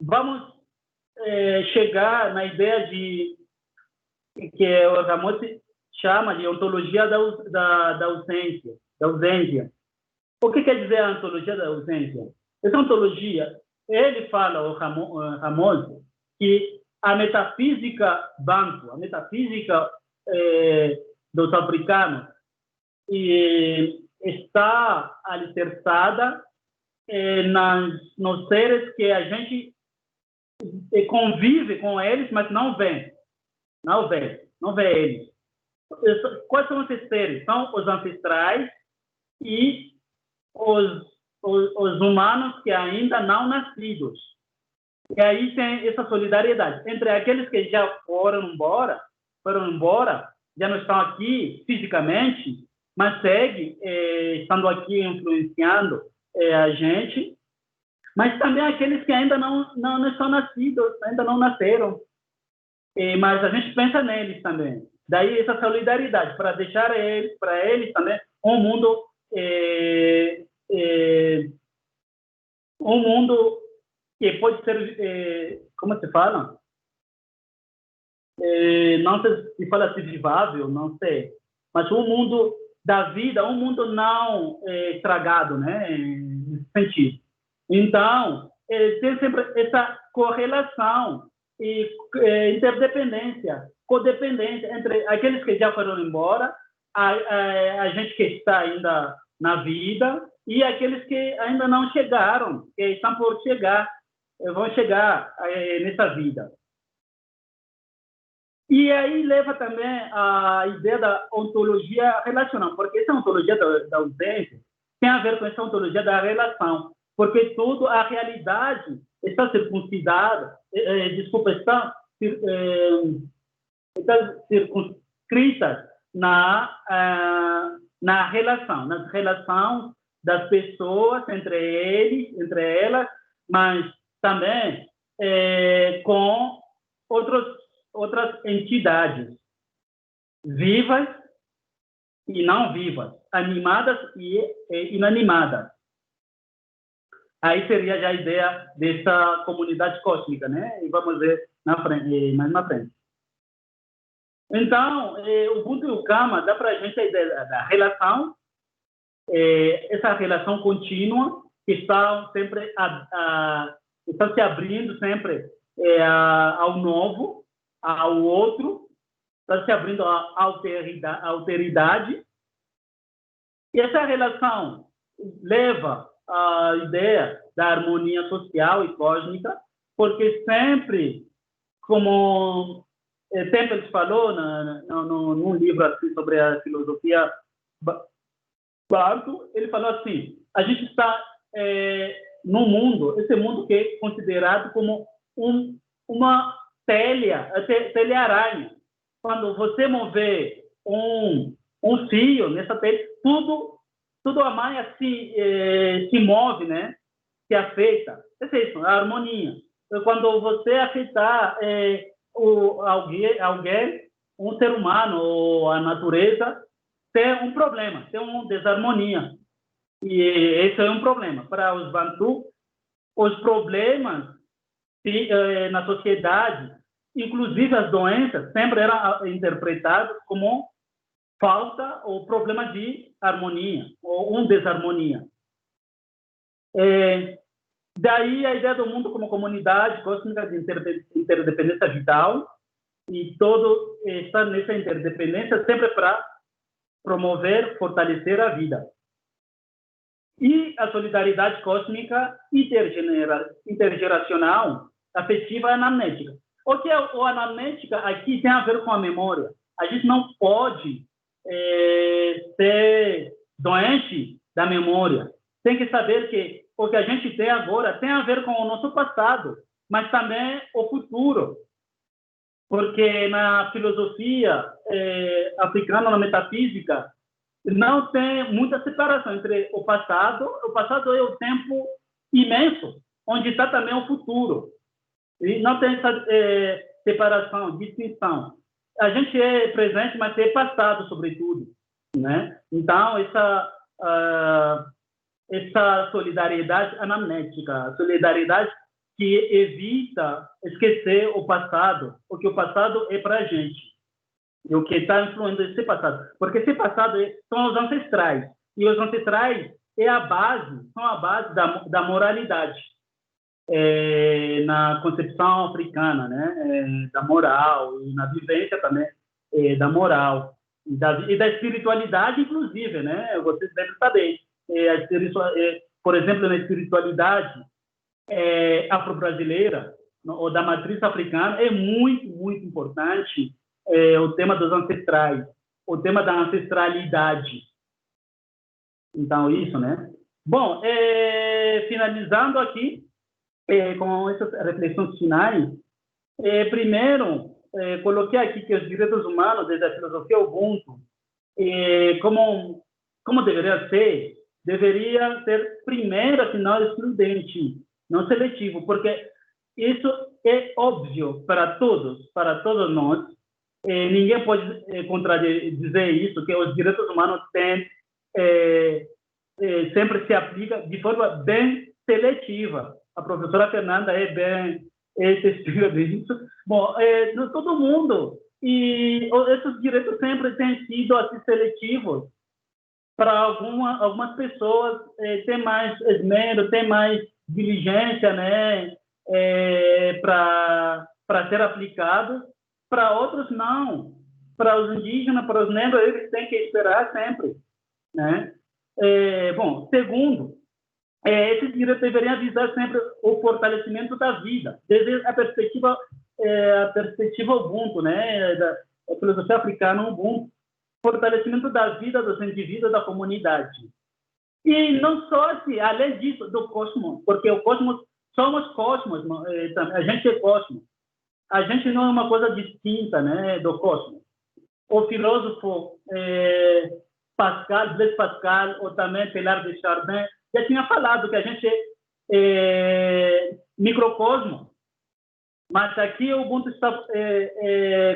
vamos chegar na ideia de que o Ramos chama de ontologia da ausência. O que quer dizer a ontologia da ausência? Essa ontologia, ele fala, o Ramos, que a metafísica banto, a metafísica dos africanos, está alicerçada nos seres que a gente convive com eles, mas não vê eles. Quais são esses seres? São os ancestrais e os humanos que ainda não nascidos. E aí tem essa solidariedade entre aqueles que já foram embora, já não estão aqui fisicamente, mas seguem estando aqui influenciando a gente, mas também aqueles que ainda não estão nascidos, ainda não nasceram, mas a gente pensa neles também. Daí essa solidariedade para deixar para eles também um mundo que pode ser, como se fala? Não sei se fala assim, vivável, não sei, mas um mundo da vida, um mundo não estragado, né, nesse sentido. Então, tem sempre essa correlação e interdependência, codependência entre aqueles que já foram embora, a gente que está ainda na vida e aqueles que ainda não chegaram, que estão por chegar, vão chegar nessa vida. E aí leva também a ideia da ontologia relacional, porque essa ontologia da ausência tem a ver com essa ontologia da relação, porque tudo, a realidade está circuncidada, está circunscrita nas relações das pessoas entre elas, mas também com outras entidades vivas e não vivas, animadas e inanimadas. Aí seria já a ideia dessa comunidade cósmica, né? E vamos ver mais na frente. Então, o Ubuntu e o Kama dá para a gente a ideia da relação, essa relação contínua que está sempre está se abrindo sempre ao novo, ao outro, está se abrindo à alteridade. E essa relação leva à ideia da harmonia social e cósmica, porque sempre, como Temples falou num livro assim, sobre a filosofia Barto, ele falou assim, a gente está num mundo, esse mundo que é considerado como uma telha-aranha. Quando você mover um fio nessa telha, tudo a malha se move, né? Se afeta. É isso, a harmonia. Então, quando você afetar alguém, um ser humano ou a natureza, tem um problema, tem uma desarmonia. E esse é um problema. Para os Bantu, os problemas na sociedade, inclusive as doenças, sempre eram interpretadas como falta ou problema de harmonia, ou desarmonia. Daí a ideia do mundo como comunidade cósmica de interdependência vital, e todo está nessa interdependência sempre para promover, fortalecer a vida. E a solidariedade cósmica intergeracional, afetiva e anamnética. O que é o anamnética aqui tem a ver com a memória. A gente não pode ser doente da memória. Tem que saber que o que a gente tem agora tem a ver com o nosso passado, mas também o futuro. Porque na filosofia africana, na metafísica, não tem muita separação entre o passado é o tempo imenso, onde está também o futuro. E não tem essa separação, distinção. a gente é presente, mas é passado, sobretudo, né? Então, essa solidariedade anamnética, solidariedade que evita esquecer o passado, porque o passado é para a gente, e o que está influindo esse passado. Porque esse passado são os ancestrais, e os ancestrais são a base da moralidade, na concepção africana, né? Da moral, e na vivência também da moral, e da espiritualidade, inclusive, né? Vocês devem saber. Por exemplo, na espiritualidade afro-brasileira, ou da matriz africana, é muito, muito importante o tema dos ancestrais, o tema da ancestralidade. Então, isso, né? Bom, finalizando aqui com essas reflexões finais, primeiro, coloquei aqui que os direitos humanos, desde a filosofia Ubuntu, como deveria ser primeiro sinal excludente, não seletivo, porque isso é óbvio para todos nós. Ninguém pode contradizer isso, que os direitos humanos sempre se aplicam de forma bem seletiva. A professora Fernanda testiga disso. Bom, todo mundo, e esses direitos sempre têm sido assim, seletivos. Para algumas pessoas tem mais esmero, tem mais diligência, né, para ser aplicado. Para outros, não. Para os indígenas, para os negros, eles têm que esperar sempre, né? Bom, segundo, esses direitos deveriam visar sempre o fortalecimento da vida, desde a perspectiva Ubuntu, né, da filosofia africana Ubuntu, fortalecimento da vida dos indivíduos da comunidade. E não só assim, além disso, do cosmos, porque o cosmos, somos cosmos, a gente é cosmos. A gente não é uma coisa distinta, né, do cosmos. O filósofo Blaise Pascal, ou também Teilhard de Chardin, já tinha falado que a gente é microcosmo, mas aqui o Ubuntu está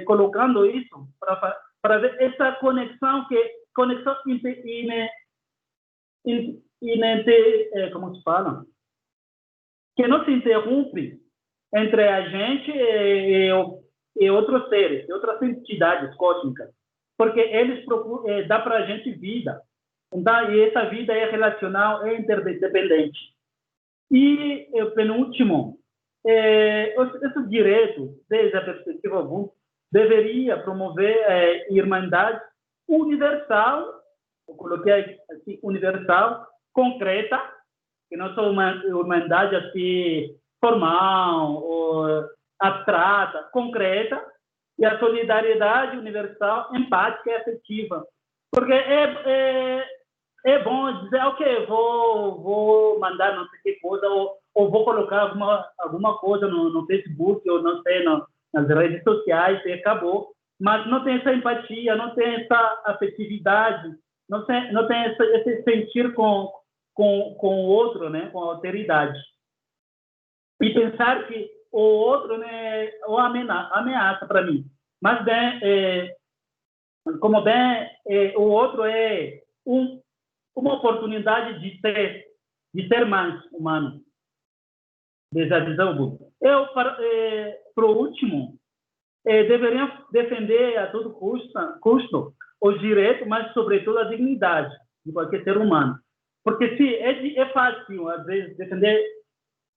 colocando isso para ver essa conexão como se fala? Que não se interrompe entre a gente e outros seres, outras entidades cósmicas, porque eles dão para a gente vida. Então, e essa vida é relacional, é interdependente. E o penúltimo, esses direitos, desde a perspectiva Ubuntu, deveria promover irmandade universal, eu coloquei assim, universal, concreta, que não são uma irmandade assim, formal ou abstrata, concreta, e a solidariedade universal, empática e afetiva. Porque é bom dizer, ok, vou mandar não sei que coisa, ou vou colocar alguma coisa no Facebook, ou não sei, nas redes sociais, e acabou. Mas não tem essa empatia, não tem essa afetividade, não tem esse sentir com o outro, né, com a alteridade. E pensar que o outro, né, é uma ameaça para mim. Mas, o outro é uma oportunidade de ser mais humano, desde a visão Ubuntu. Para o último, deveriam defender a todo custo os direitos, mas, sobretudo, a dignidade de qualquer ser humano. Porque se é fácil, às vezes, defender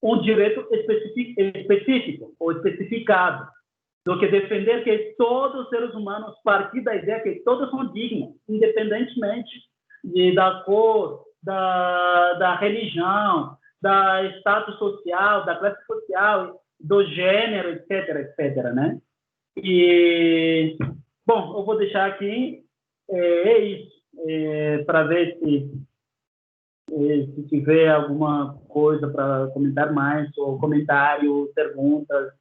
um direito específico ou especificado, do que defender que todos os seres humanos, partir da ideia que todos são dignos, independentemente da cor, da religião, da status social, da classe social, do gênero, etc., né? E, bom, eu vou deixar aqui, isso, para ver se tiver alguma coisa para comentar mais, ou comentário, perguntas,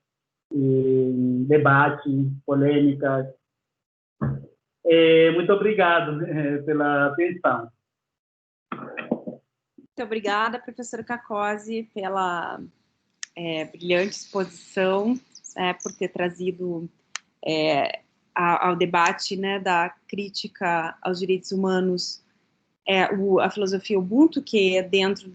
debate, polêmicas. Muito obrigado pela atenção. Muito obrigada, professor Cacozzi, pela brilhante exposição, por ter trazido ao debate, né, da crítica aos direitos humanos, a filosofia Ubuntu, que é dentro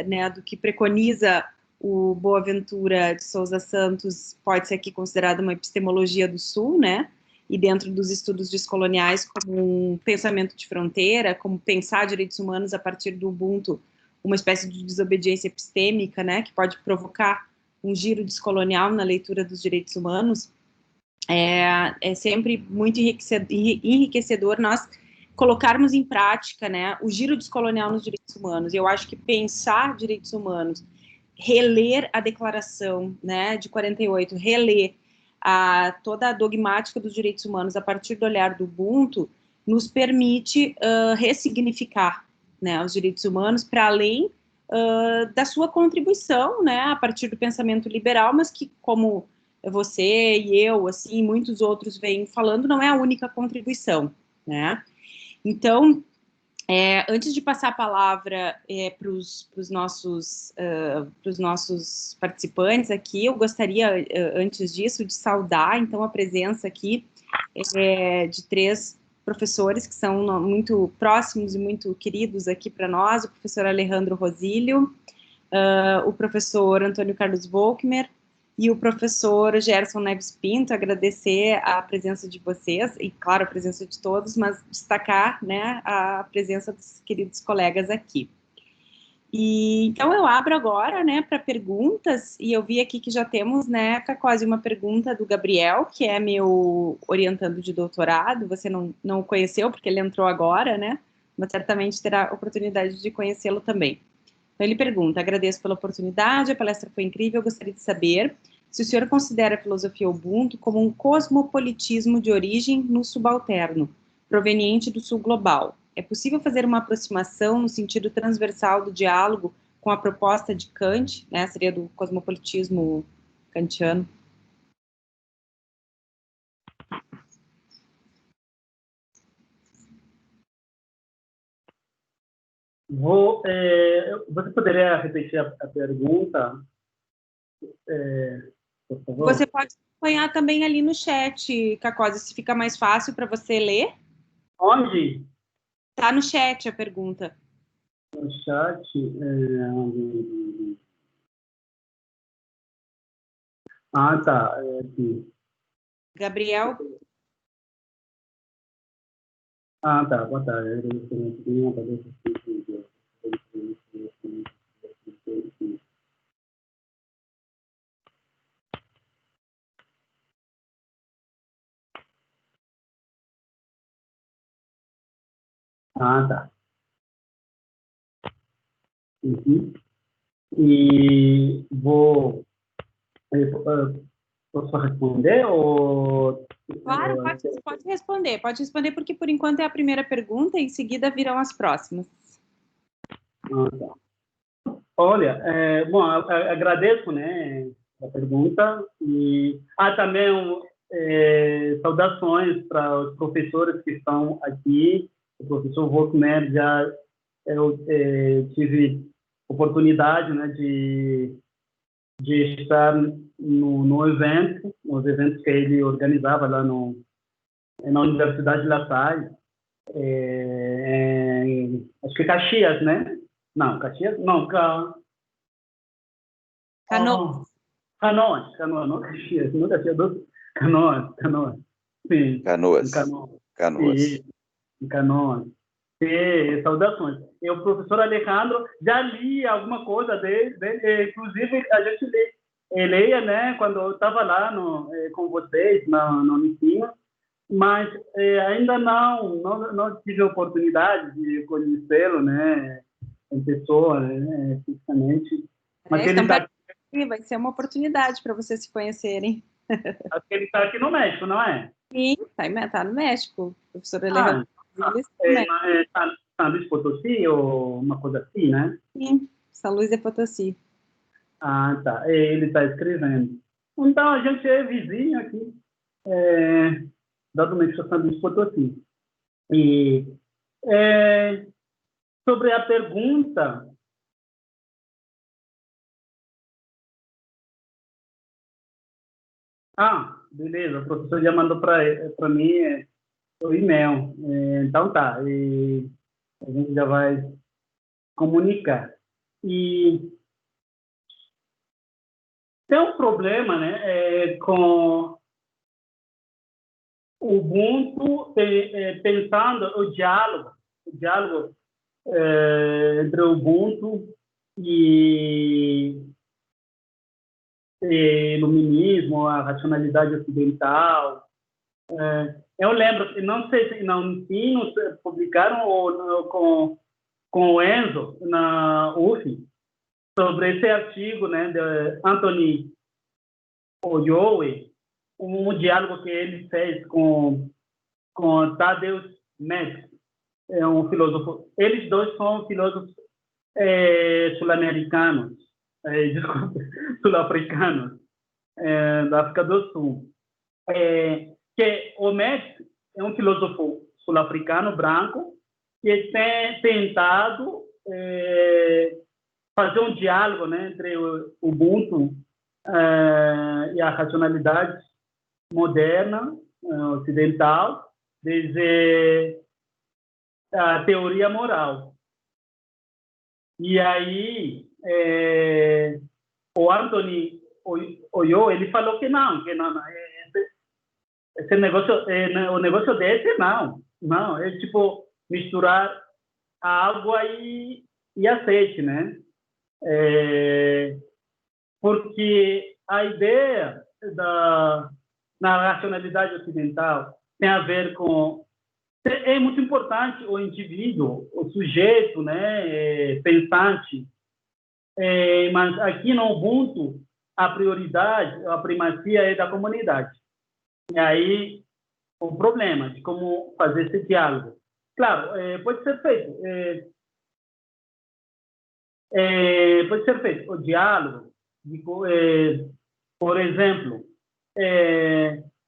né, do que preconiza o Boaventura de Souza Santos, pode ser aqui considerada uma epistemologia do Sul, né, e dentro dos estudos descoloniais como um pensamento de fronteira, como pensar direitos humanos a partir do Ubuntu, uma espécie de desobediência epistêmica, né, que pode provocar um giro descolonial na leitura dos direitos humanos. É sempre muito enriquecedor nós colocarmos em prática, né, o giro descolonial nos direitos humanos. E eu acho que pensar direitos humanos, reler a declaração, né, de 48, reler toda a dogmática dos direitos humanos a partir do olhar do Ubuntu, nos permite ressignificar, né, os direitos humanos para além da sua contribuição, né, a partir do pensamento liberal, mas que, como você e eu, assim, muitos outros vêm falando, não é a única contribuição, né. Então, antes de passar a palavra para os nossos participantes aqui, eu gostaria, antes disso, de saudar, então, a presença aqui de 3 professores que são muito próximos e muito queridos aqui para nós, o professor Alejandro Rosilho, o professor Antônio Carlos Volkmer e o professor Gerson Neves Pinto. Agradecer a presença de vocês e, claro, a presença de todos, mas destacar, né, a presença dos queridos colegas aqui. E então eu abro agora, né, para perguntas, e eu vi aqui que já temos, né, quase uma pergunta do Gabriel, que é meu orientando de doutorado. Você não o conheceu porque ele entrou agora, né, mas certamente terá a oportunidade de conhecê-lo também. Então ele pergunta: agradeço pela oportunidade, a palestra foi incrível, eu gostaria de saber se o senhor considera a filosofia Ubuntu como um cosmopolitismo de origem no subalterno, proveniente do sul global. É possível fazer uma aproximação no sentido transversal do diálogo com a proposta de Kant, né, seria do cosmopolitismo kantiano? Você poderia repetir a pergunta, por favor? Você pode acompanhar também ali no chat, Cacosa, se fica mais fácil para você ler. Onde? Tá no chat a pergunta. No chat. Tá. Aqui. Gabriel. Tá. Boa tarde. Tá. Uhum. E posso responder ou... Claro, pode responder porque por enquanto é a primeira pergunta e em seguida virão as próximas. Tá. Olha, bom, agradeço, né, a pergunta e também saudações para os professores que estão aqui. O professor Volkmer, já eu tive oportunidade, né, de estar no evento, nos eventos que ele organizava lá na Universidade de La Salle, acho que Caxias, né? Não, Caxias, não, Canoas. Canoas, não Caxias, não Caxias, Canoas, sim. Canoas. Em Canoas. Saudações. E o professor Alejandro, já li alguma coisa dele, inclusive a gente leia, né, quando eu estava lá com vocês no ensino, mas ainda não tive a oportunidade de conhecê-lo, né, em pessoa, né, fisicamente. Mas ele vai ser uma oportunidade para vocês se conhecerem. Acho que ele está aqui no México, não é? Sim, tá no México. O professor Alejandro São Luís Potosí ou uma coisa assim, né? Sim, São Luís de Potosí. Tá. Ele está escrevendo. Então, a gente é vizinho aqui, do México, São Luís Potosí. E sobre a pergunta... beleza, o professor já mandou para mim o e-mail. Então tá, e a gente já vai comunicar. E tem um problema, né, com o Ubuntu pensando o diálogo entre o Ubuntu e iluminismo, a racionalidade ocidental. Eu lembro, não sei se na Unicinos publicaram ou com o Enzo na UF sobre esse artigo, né, de Anthony Oyoe, um diálogo que ele fez com Tadeusz Metz, um filósofo. Eles dois são filósofos sul-americanos, desculpa, sul-africanos, da África do Sul. Que o Metz é um filósofo sul-africano branco que tem tentado fazer um diálogo, né, entre o Ubuntu e a racionalidade moderna, ocidental, desde a teoria moral. E aí, o Anthony Oyo, ele falou que não, esse negócio, o negócio desse, não, é tipo misturar água e azeite, né? Porque a ideia na racionalidade ocidental tem a ver com... É muito importante o indivíduo, o sujeito, né, pensante, mas aqui no Ubuntu a prioridade, a primacia é da comunidade. E aí o problema de como fazer esse diálogo. Claro, pode ser feito. Pode ser feito o diálogo, por exemplo,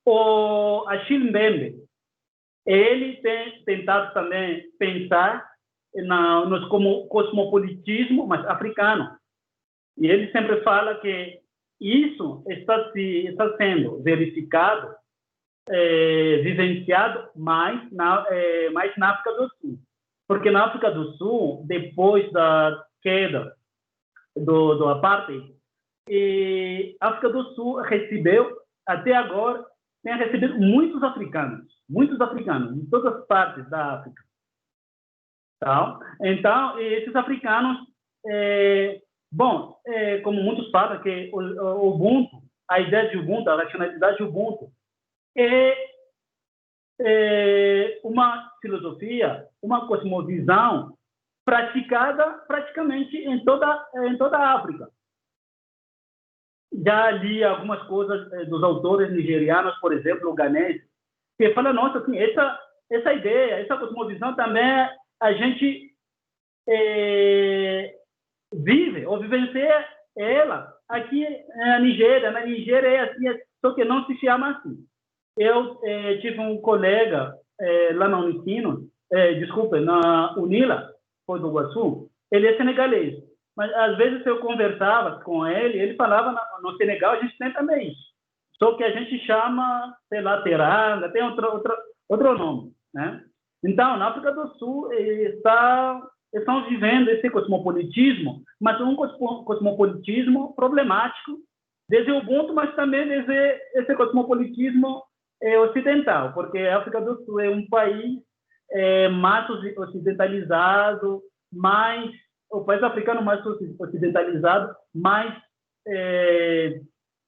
o Achille Mbembe, ele tem tentado também pensar no cosmopolitismo, mas africano. E ele sempre fala que isso está sendo verificado, vivenciado mais na África do Sul. Porque na África do Sul, depois da queda do apartheid, a África do Sul recebeu, até agora, tem recebido muitos africanos de todas as partes da África. Então, esses africanos, como muitos falam, que o Ubuntu, a ideia de Ubuntu, a racionalidade de Ubuntu, é uma filosofia, uma cosmovisão praticada praticamente em toda a África. Já li algumas coisas dos autores nigerianos, por exemplo, o Ganese, que fala, nossa, assim, essa ideia, essa cosmovisão também a gente vive ou vivencia ela aqui na Nigéria. Na Nigéria é assim, só que não se chama assim. Eu tive um colega lá na Unicinos, na Unila, Foz do Iguaçu, ele é senegalês. Mas, às vezes, eu conversava com ele, ele falava, no Senegal, a gente tem também isso. Só que a gente chama, sei lá, teranga, tem outro nome, né? Então, na África do Sul, estão vivendo esse cosmopolitismo, mas um cosmopolitismo problemático, desde o Ubuntu, mas também desde esse cosmopolitismo ocidental, porque a África do Sul é um país mais ocidentalizado, o país africano mais ocidentalizado, mais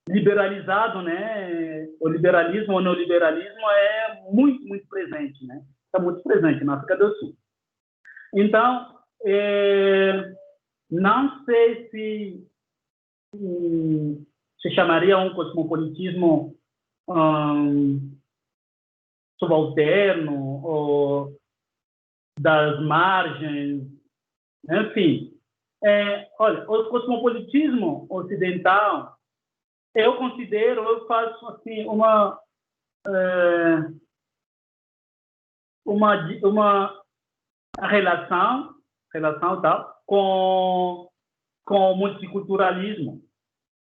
liberalizado, né? O liberalismo, o neoliberalismo é muito, muito presente, né? Está muito presente na África do Sul. Então, não sei se chamaria um cosmopolitismo subalterno ou das margens, enfim. Olha, o cosmopolitismo ocidental, eu faço assim uma relação tal com o multiculturalismo.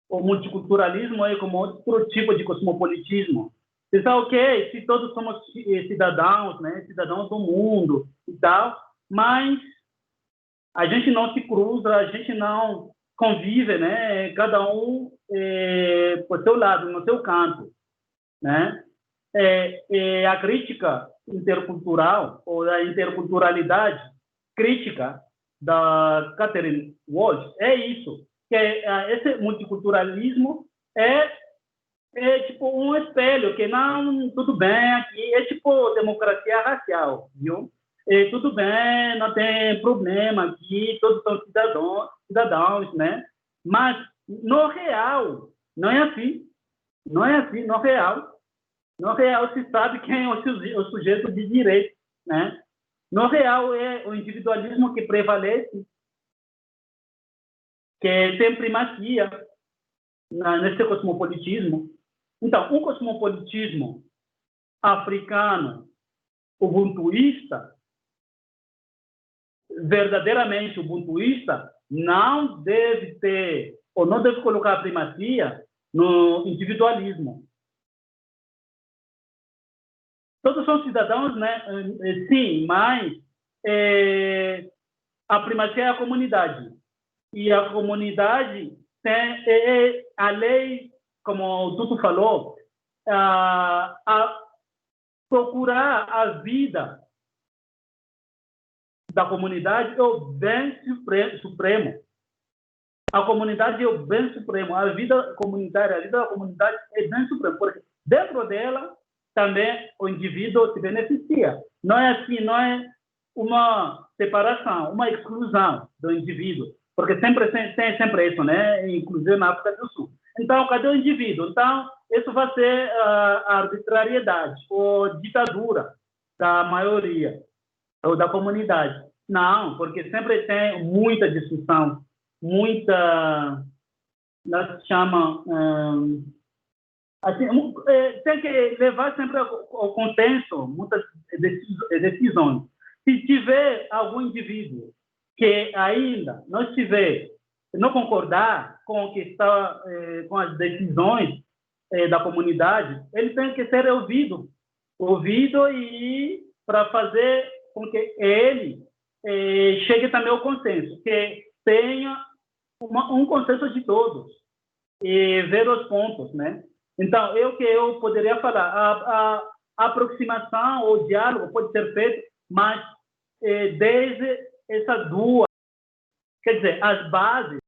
o multiculturalismo é como outro tipo de cosmopolitismo. Pensar, ok, se todos somos cidadãos, né, cidadãos do mundo e tal, mas a gente não se cruza, a gente não convive, né, cada um por seu lado, no seu canto, né? A crítica intercultural ou da interculturalidade crítica da Catherine Walsh é isso, que esse multiculturalismo é tipo um espelho, que não, tudo bem aqui, é tipo democracia racial, viu? Tudo bem, não tem problema aqui, todos são cidadãos, né? Mas, no real, não é assim. Não é assim, no real. No real, se sabe quem é o sujeito de direito, né? No real, é o individualismo que prevalece, que tem primacia nesse cosmopolitismo. Então, um cosmopolitismo africano, ubuntuísta, verdadeiramente ubuntuísta, não deve ter, ou não deve colocar a primacia no individualismo. Todos são cidadãos, né? Sim, mas a primacia é a comunidade. E a comunidade tem a lei, como o Tutu falou, a procurar a vida da comunidade é o bem supremo. A comunidade é o bem supremo. A vida comunitária, a vida da comunidade é bem supremo, porque dentro dela também o indivíduo se beneficia. Não é assim, não é uma separação, uma exclusão do indivíduo, porque sempre tem sempre isso, né? Inclusive na África do Sul. Então, cadê o indivíduo? Então, isso vai ser a arbitrariedade ou ditadura da maioria ou da comunidade. Não, porque sempre tem muita discussão, muita, nós chama, assim, tem que levar sempre ao consenso muitas decisões. Se tiver algum indivíduo que ainda não concordar com o que está, com as decisões da comunidade, ele tem que ser ouvido e para fazer com que ele chegue também ao consenso, que tenha um consenso de todos e ver os pontos, né? Então, eu poderia falar, a aproximação ou diálogo pode ser feito, mas desde essas duas, quer dizer, as bases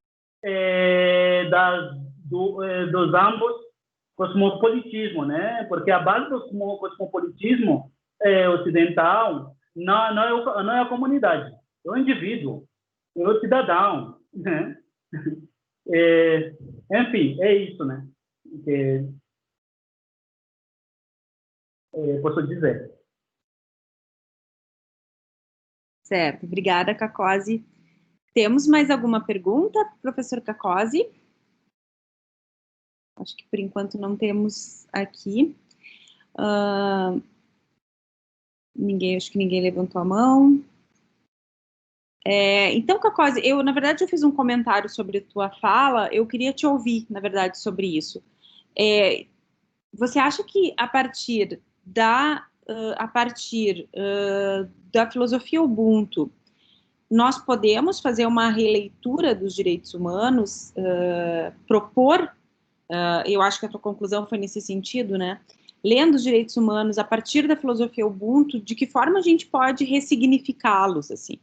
dos ambos cosmopolitismo, né? Porque a base do cosmopolitismo ocidental não é a comunidade, é o indivíduo, é o cidadão, né? Enfim, é isso, né? Que posso dizer. Certo, obrigada, Cacozzi. Temos mais alguma pergunta, professor Cacozzi? Acho que por enquanto não temos aqui. Acho que ninguém levantou a mão. Então, Cacozzi, na verdade, eu fiz um comentário sobre a tua fala, eu queria te ouvir, na verdade, sobre isso. Você acha que a partir da filosofia Ubuntu, nós podemos fazer uma releitura dos direitos humanos, propor, eu acho que a tua conclusão foi nesse sentido, né? Lendo os direitos humanos a partir da filosofia Ubuntu, de que forma a gente pode ressignificá-los, assim?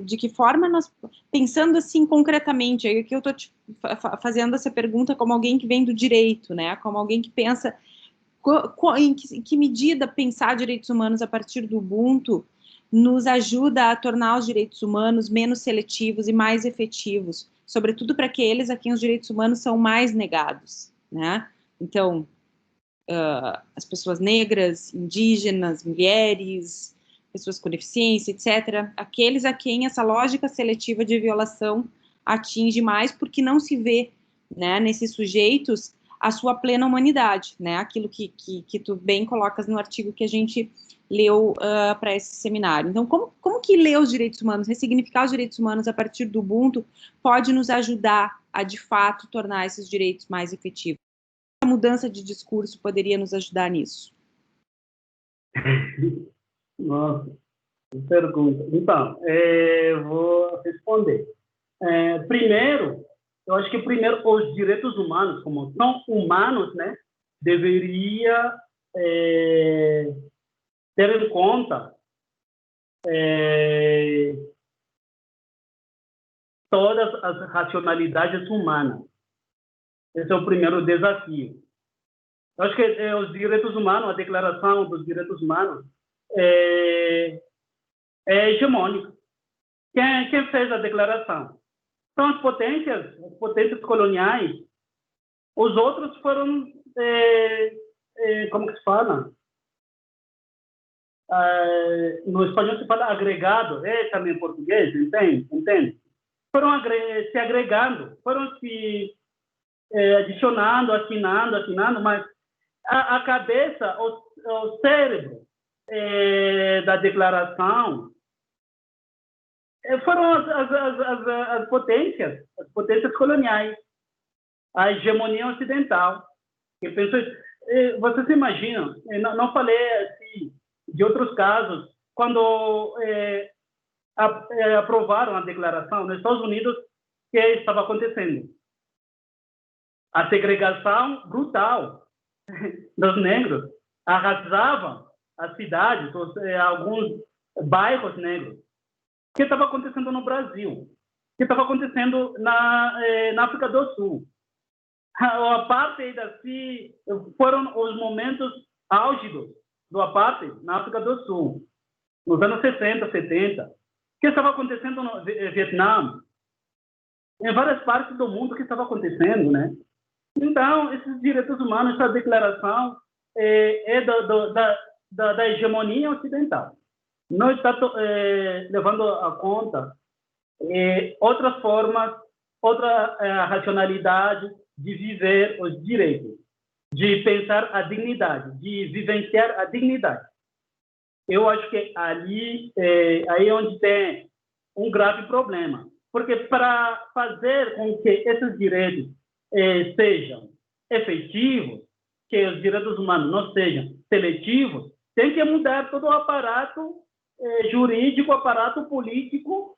De que forma nós, pensando assim concretamente, aí que eu estou fazendo essa pergunta como alguém que vem do direito, né? Como alguém que pensa em que medida pensar direitos humanos a partir do Ubuntu nos ajuda a tornar os direitos humanos menos seletivos e mais efetivos, sobretudo para aqueles a quem os direitos humanos são mais negados, né? Então, as pessoas negras, indígenas, mulheres, pessoas com deficiência, etc., aqueles a quem essa lógica seletiva de violação atinge mais, porque não se vê, né, nesses sujeitos a sua plena humanidade, né, aquilo que tu bem colocas no artigo que a gente leu para esse seminário. Então, como que ler os direitos humanos, ressignificar os direitos humanos a partir do Ubuntu pode nos ajudar a de fato tornar esses direitos mais efetivos? A mudança de discurso poderia nos ajudar nisso? Nossa, que pergunta. Então, vou responder. Primeiro, eu acho que primeiro os direitos humanos, como são humanos, né, deveria ter em conta todas as racionalidades humanas. Esse é o primeiro desafio. Eu acho que os direitos humanos, a Declaração dos Direitos Humanos, é hegemônica. Quem fez a declaração? São as potências coloniais. Os outros foram, como que se fala? No espanhol se fala agregado, também em português, entende? Foram se agregando, foram se adicionando, assinando, mas a cabeça, o cérebro da declaração foram as potências coloniais, a hegemonia ocidental. Vocês imaginam, não falei assim, de outros casos, quando aprovaram a declaração nos Estados Unidos, o que estava acontecendo? A segregação brutal dos negros arrasava as cidades, alguns bairros negros. O que estava acontecendo no Brasil? O que estava acontecendo na África do Sul? O apartheid assim, foram os momentos álgidos do apartheid na África do Sul, nos anos 60, 70. O que estava acontecendo no Vietnã? Em várias partes do mundo, o que estava acontecendo, né? Então, esses direitos humanos, essa declaração da hegemonia ocidental. Não está levando a conta outras formas, outra racionalidade de viver os direitos, de pensar a dignidade, de vivenciar a dignidade. Eu acho que aí é onde tem um grave problema. Porque para fazer com que esses direitos sejam efetivos, que os direitos humanos não sejam seletivos, tem que mudar todo o aparato jurídico, o aparato político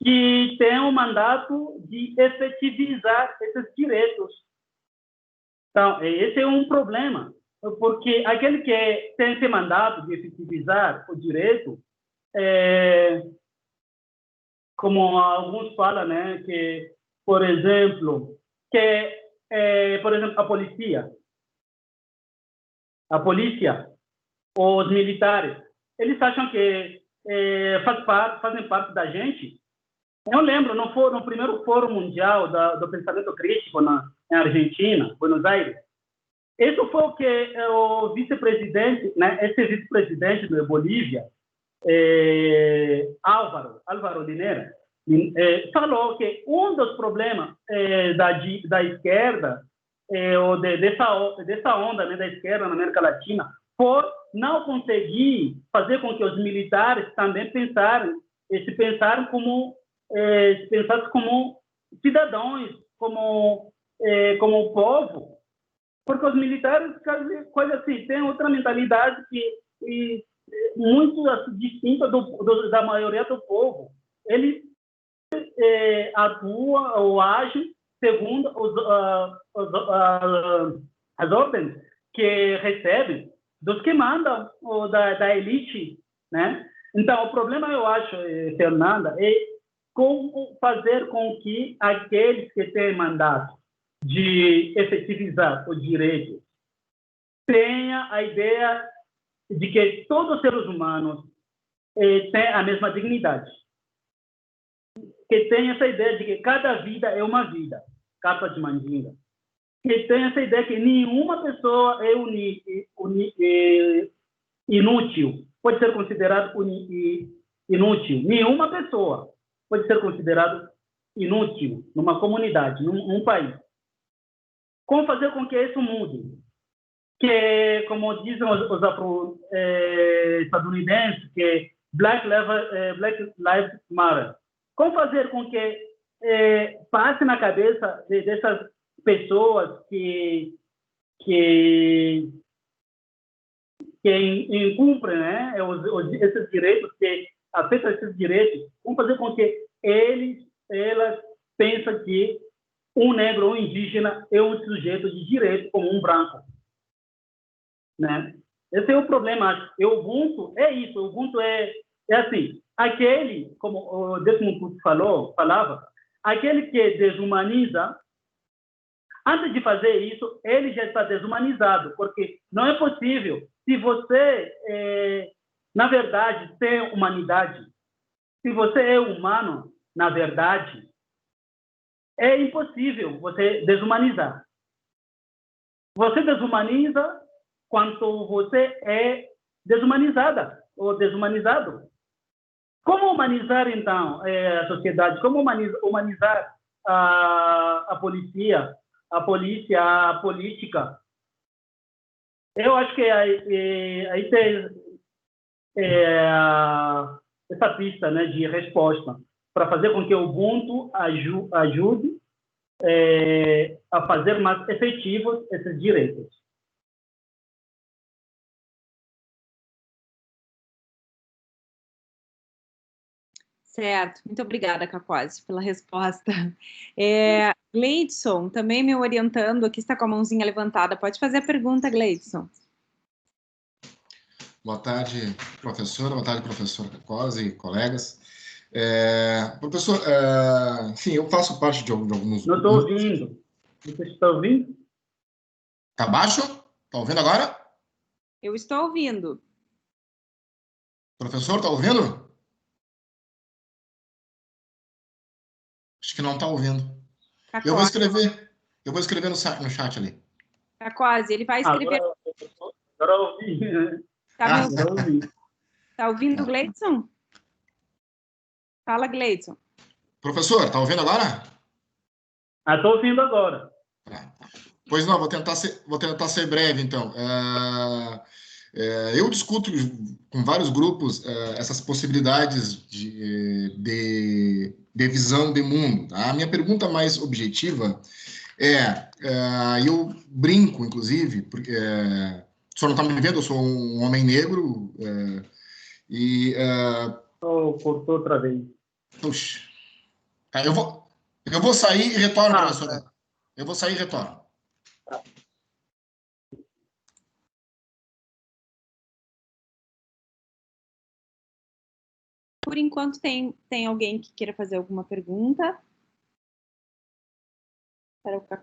que tem o mandato de efetivizar esses direitos. Então, esse é um problema, porque aquele que tem esse mandato de efetivizar o direito, como alguns falam, né, que, por exemplo, a polícia, os militares, eles acham que fazem parte da gente. Eu lembro, no primeiro Fórum Mundial do Pensamento Crítico na Argentina, Buenos Aires, isso foi o que o vice-presidente, né, esse vice-presidente da Bolívia, Álvaro Linera, falou que um dos problemas da esquerda, ou dessa onda, né, da esquerda na América Latina, foi não conseguir fazer com que os militares também pensassem como cidadãos, como povo, porque os militares, coisa assim, têm outra mentalidade que muito distinta da maioria do povo. Eles atuam ou agem segundo as ordens que recebem dos que mandam, ou da elite, né? Então, o problema, eu acho, Fernanda, é como fazer com que aqueles que têm mandato de efetivizar os direitos tenham a ideia de que todos os seres humanos têm a mesma dignidade. Que tem essa ideia de que cada vida é uma vida, capa de mandinga. Que tem essa ideia que nenhuma pessoa é inútil, pode ser considerado inútil. Nenhuma pessoa pode ser considerado inútil numa comunidade, num país. Como fazer com que isso mude? Que, como dizem os estadunidenses, que Black Lives Matter. Como fazer com que passe na cabeça dessas pessoas que incumprem, né, esses direitos, que afetam esses direitos, vão fazer com que elas pensem que um negro ou um indígena é um sujeito de direito como um branco, né? Esse é o problema, acho. E o Ubuntu é isso. O Ubuntu é assim, aquele, como o Desmond Tutu falava, aquele que desumaniza, antes de fazer isso, ele já está desumanizado, porque não é possível. Se você, na verdade, tem humanidade, se você é humano, na verdade, é impossível você desumanizar. Você desumaniza quando você é desumanizada ou desumanizado. Como humanizar, então, a sociedade? Como humanizar a polícia, a política? Eu acho que aí tem essa pista, né, de resposta para fazer com que o Ubuntu ajude a fazer mais efetivos esses direitos. Certo, muito obrigada, Cacosi, pela resposta. Gleidson, também me orientando, aqui está com a mãozinha levantada. Pode fazer a pergunta, Gleidson. Boa tarde, professora. Boa tarde, professor Cacosi e colegas. Professor, enfim, eu faço parte de alguns... Não estou ouvindo. Você está ouvindo? Está baixo? Está ouvindo agora? Eu estou ouvindo. Professor, está ouvindo? Acho que não está ouvindo. Cacosi. Eu vou escrever no chat ali. Cacosi, ele vai escrever. Agora ouvi. Tá ouvindo, Gleidson? Fala, Gleidson. Professor, está ouvindo agora? Estou ouvindo agora. Pois não, vou tentar ser breve, então. Eu discuto com vários grupos essas possibilidades de visão de mundo. Tá? A minha pergunta mais objetiva eu brinco, inclusive, porque o senhor não está me vendo, eu sou um homem negro Cortou outra vez. Puxa. Tá, eu vou sair e retorno, professor. Eu vou sair e retorno. Por enquanto, tem alguém que queira fazer alguma pergunta?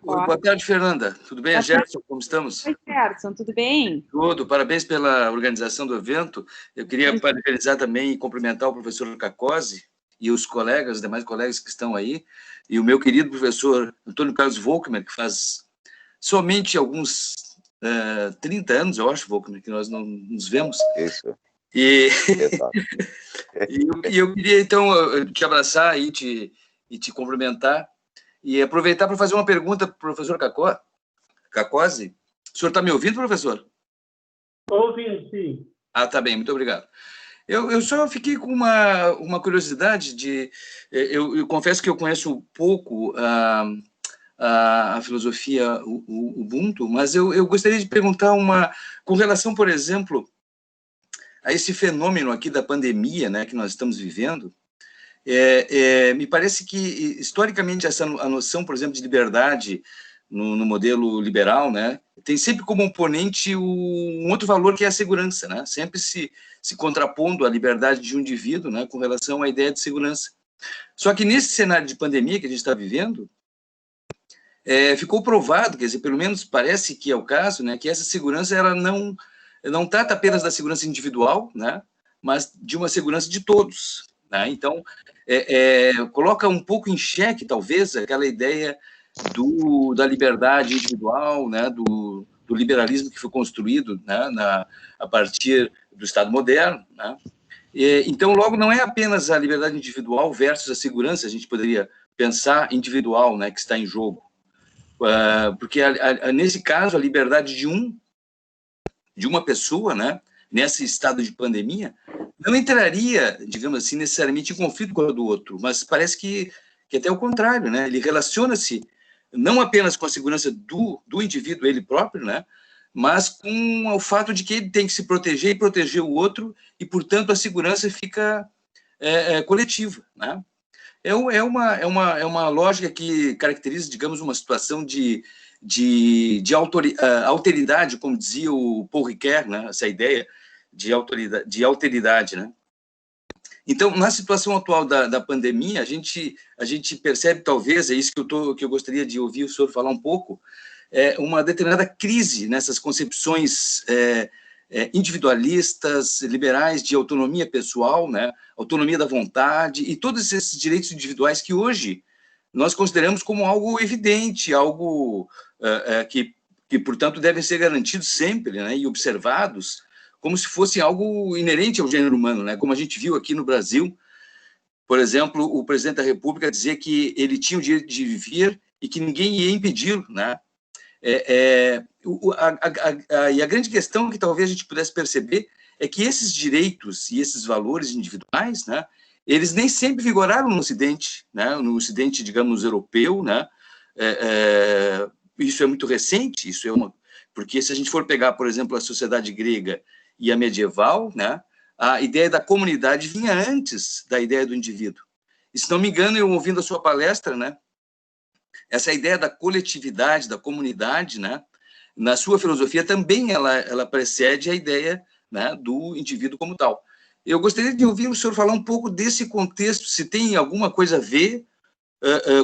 Boa tarde, Fernanda. Tudo bem? Gerson, como estamos? Oi, Gerson, tudo bem? Tudo. Parabéns pela organização do evento. Eu queria parabenizar também e cumprimentar o professor Cacosi e os colegas, os demais colegas que estão aí, e o meu querido professor Antônio Carlos Volkmer, que faz somente alguns 30 anos, eu acho, Volkmer, que nós não nos vemos. Isso. E eu queria, então, te abraçar e te cumprimentar e aproveitar para fazer uma pergunta para o professor Cacosi. O senhor está me ouvindo, professor? Estou ouvindo, sim. Tá bem, muito obrigado. Eu só fiquei com uma curiosidade eu confesso que eu conheço pouco a filosofia Ubuntu, mas eu gostaria de perguntar com relação, por exemplo, a esse fenômeno aqui da pandemia, né, que nós estamos vivendo. Me parece que, historicamente, a noção, por exemplo, de liberdade no modelo liberal, né, tem sempre como oponente um outro valor que é a segurança, né, sempre se contrapondo à liberdade de um indivíduo, né, com relação à ideia de segurança. Só que nesse cenário de pandemia que a gente está vivendo, ficou provado, quer dizer, pelo menos parece que é o caso, né, que essa segurança ela não trata apenas da segurança individual, né, mas de uma segurança de todos. Né? Então, coloca um pouco em xeque, talvez, aquela ideia da liberdade individual, né, do liberalismo que foi construído, né, a partir do Estado moderno. Né? Então, logo, não é apenas a liberdade individual versus a segurança, a gente poderia pensar individual, né, que está em jogo. Porque, nesse caso, a liberdade de uma pessoa, né, nesse estado de pandemia, não entraria, digamos assim, necessariamente em conflito com a do outro, mas parece que que até é o contrário, né? Ele relaciona-se não apenas com a segurança do indivíduo, ele próprio, né? Mas com o fato de que ele tem que se proteger e proteger o outro, e, portanto, a segurança fica coletiva, né? É uma lógica que caracteriza, digamos, uma situação de alteridade, como dizia o Paul Ricoeur, né? Essa ideia de alteridade, né? Então, na situação atual da pandemia, a gente percebe, talvez, é isso que eu gostaria de ouvir o senhor falar um pouco, uma determinada crise nessas concepções individualistas, liberais, de autonomia pessoal, né, autonomia da vontade, e todos esses direitos individuais que hoje nós consideramos como algo evidente, algo que, portanto, devem ser garantidos sempre, né, e observados, como se fosse algo inerente ao gênero humano, né? Como a gente viu aqui no Brasil, por exemplo, o presidente da República dizer que ele tinha o direito de viver e que ninguém ia impedi-lo, né? E a grande questão que talvez a gente pudesse perceber é que esses direitos e esses valores individuais, né, eles nem sempre vigoraram no Ocidente, né? No Ocidente, digamos, europeu, né? Isso é muito recente, porque se a gente for pegar, por exemplo, a sociedade grega e a medieval, né, a ideia da comunidade vinha antes da ideia do indivíduo. E, se não me engano, eu ouvindo a sua palestra, né, essa ideia da coletividade, da comunidade, né, na sua filosofia também ela precede a ideia, né, do indivíduo como tal. Eu gostaria de ouvir o senhor falar um pouco desse contexto, se tem alguma coisa a ver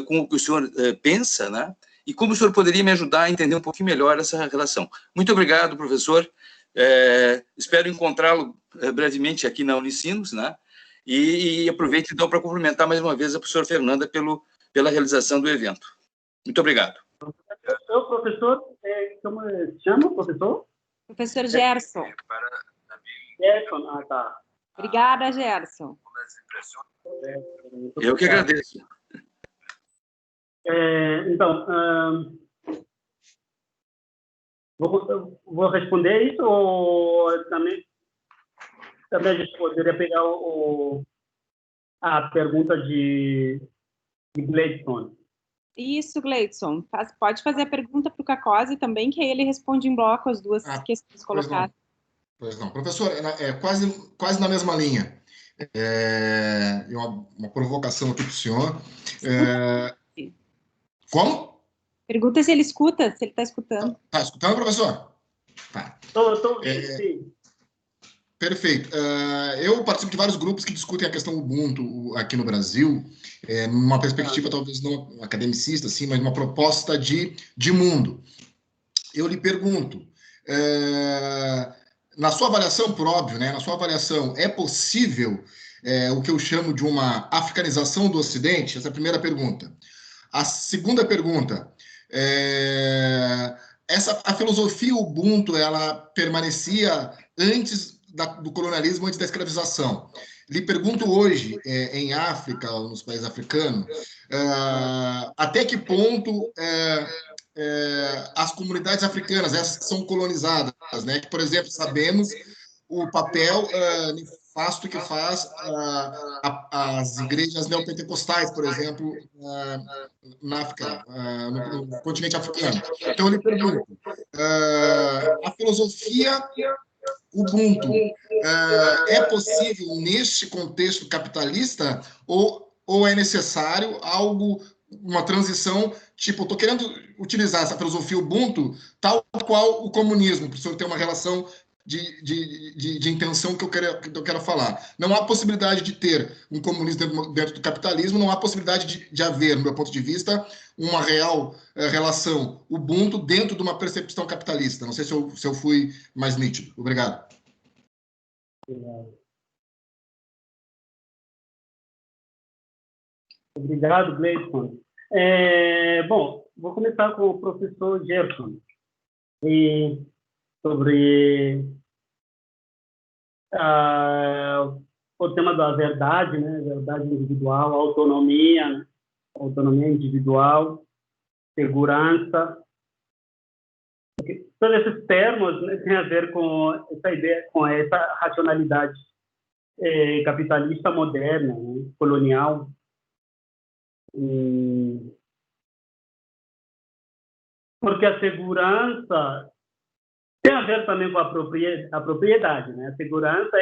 com o que o senhor pensa, né, e como o senhor poderia me ajudar a entender um pouquinho melhor essa relação. Muito obrigado, professor. Espero encontrá-lo brevemente aqui na Unicinos, né? E aproveito, então, para cumprimentar mais uma vez a professora Fernanda pela realização do evento. Muito obrigado. O professor, como se chama, professor? Professor Gerson. Gerson, tá. Obrigada, Gerson. Eu que agradeço. Então, vou responder isso ou também a gente poderia pegar a pergunta de Gleidson? Isso, Gleidson. Pode fazer a pergunta para o Cacozzi também, que aí ele responde em bloco as duas questões colocadas. Pois não. Professor, quase na mesma linha. Uma provocação aqui para o senhor. Como? Pergunta se ele escuta, se ele está escutando. Está escutando, professor? Tá. Estou, sim. Perfeito. Eu participo de vários grupos que discutem a questão Ubuntu aqui no Brasil, numa perspectiva talvez não academicista, assim, mas uma proposta de mundo. Eu lhe pergunto, na sua avaliação, por óbvio, né, na sua avaliação, é possível o que eu chamo de uma africanização do Ocidente? Essa é a primeira pergunta. A segunda pergunta, a filosofia Ubuntu, ela permanecia antes do colonialismo, antes da escravização. Lhe pergunto hoje, em África, ou nos países africanos, até que ponto as comunidades africanas, essas que são colonizadas, né, que, por exemplo, sabemos o papel nefasto que faz as igrejas neopentecostais, por exemplo, na África, no continente africano. Então, eu lhe pergunto, a filosofia Ubuntu é possível neste contexto capitalista ou é necessário uma transição, tipo, estou querendo utilizar essa filosofia Ubuntu tal qual o comunismo, para o senhor ter uma relação de intenção que eu quero falar. Não há possibilidade de ter um comunismo dentro do capitalismo, não há possibilidade de haver, no meu ponto de vista, uma real relação Ubuntu dentro de uma percepção capitalista. Não sei se eu fui mais nítido. Obrigado. Obrigado, Gleison. Bom, vou começar com o professor Gerson. Sobre o tema da verdade, né? Verdade individual, autonomia individual, segurança. Todos esses termos, né, têm a ver com essa ideia, com essa racionalidade capitalista moderna, né, colonial. Porque a segurança tem a ver também com a propriedade, né? A segurança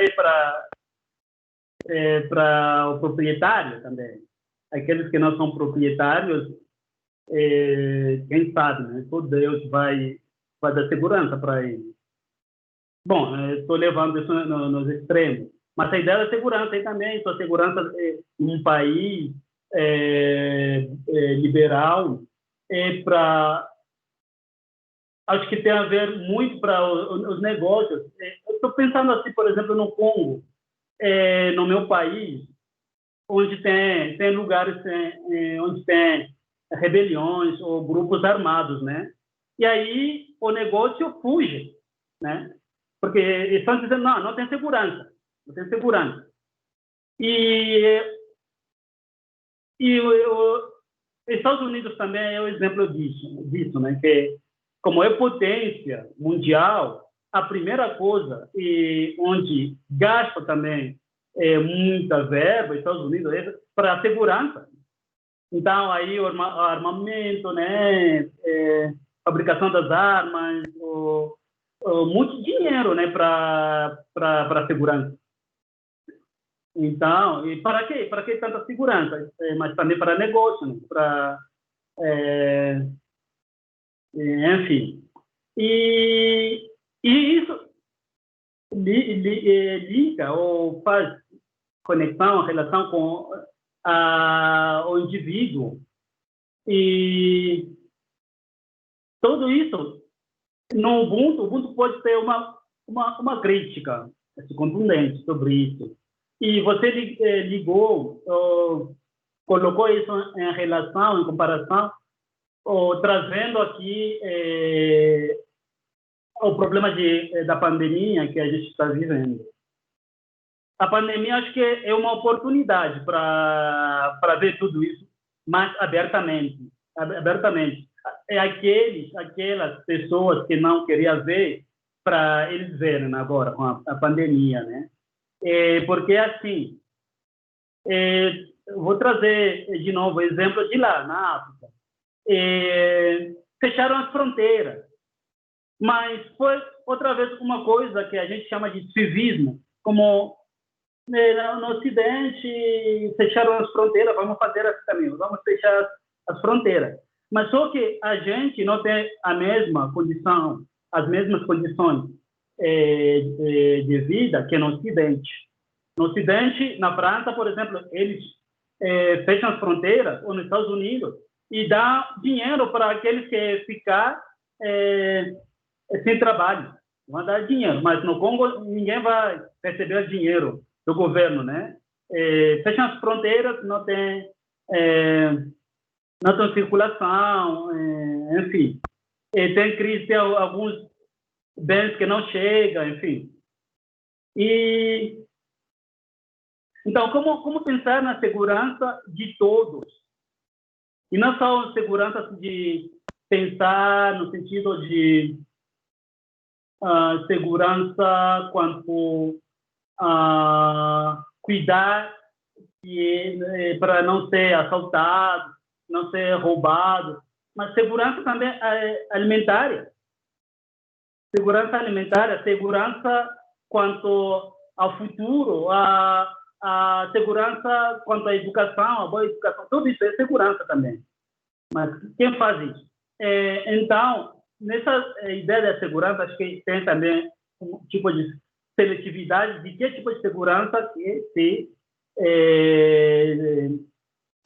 para o proprietário também. Aqueles que não são proprietários, quem sabe, né? Só Deus vai dar segurança para eles. Bom, estou levando isso nos extremos. Mas a ideia da segurança aí também, sua segurança em um país liberal, acho que tem a ver muito para os negócios. Eu estou pensando assim, por exemplo, no Congo, no meu país, onde tem lugares onde tem rebeliões ou grupos armados, né? E aí o negócio fuge, né? Porque eles estão dizendo, não tem segurança, não tem segurança. E os Estados Unidos também é um exemplo disso, né? Que como é potência mundial, a primeira coisa onde gasta também muita verba, Estados Unidos, para a segurança. Então, aí o armamento, né? Fabricação das armas, muito dinheiro, né? Para a segurança. Então, e para quê? Para que tanta segurança? Mas também para negócio, né? Enfim. E isso liga ou faz conexão, relação com o indivíduo. E tudo isso, no Ubuntu pode ter uma crítica contundente sobre isso. E você ligou, colocou isso em relação, em comparação, trazendo aqui o problema da pandemia que a gente está vivendo. A pandemia, acho que é uma oportunidade para ver tudo isso mais abertamente. É aquelas pessoas que não queriam ver, para eles verem agora com a pandemia, né? Porque, assim, vou trazer de novo o exemplo de lá, na África. Fecharam as fronteiras, mas foi outra vez uma coisa que a gente chama de civismo, como no Ocidente fecharam as fronteiras, vamos fazer esse caminho, vamos fechar as fronteiras. Mas só que a gente não tem a mesma condição, as mesmas condições de vida que no Ocidente. No Ocidente, na França, por exemplo, eles fecham as fronteiras, ou nos Estados Unidos, e dá dinheiro para aqueles que ficar sem trabalho. Vão dar dinheiro, mas no Congo ninguém vai receber dinheiro do governo, né? Fecham as fronteiras, não tem circulação, enfim. Tem crise, tem alguns bens que não chegam, enfim. Então, como pensar na segurança de todos? E não só segurança de pensar no sentido de segurança quanto cuidar para não ser assaltado, não ser roubado, mas segurança também alimentar. Segurança quanto ao futuro, a segurança quanto à educação, a boa educação, tudo isso é segurança também. Mas quem faz isso? Então, nessa ideia da segurança, acho que tem também um tipo de seletividade de que tipo de segurança que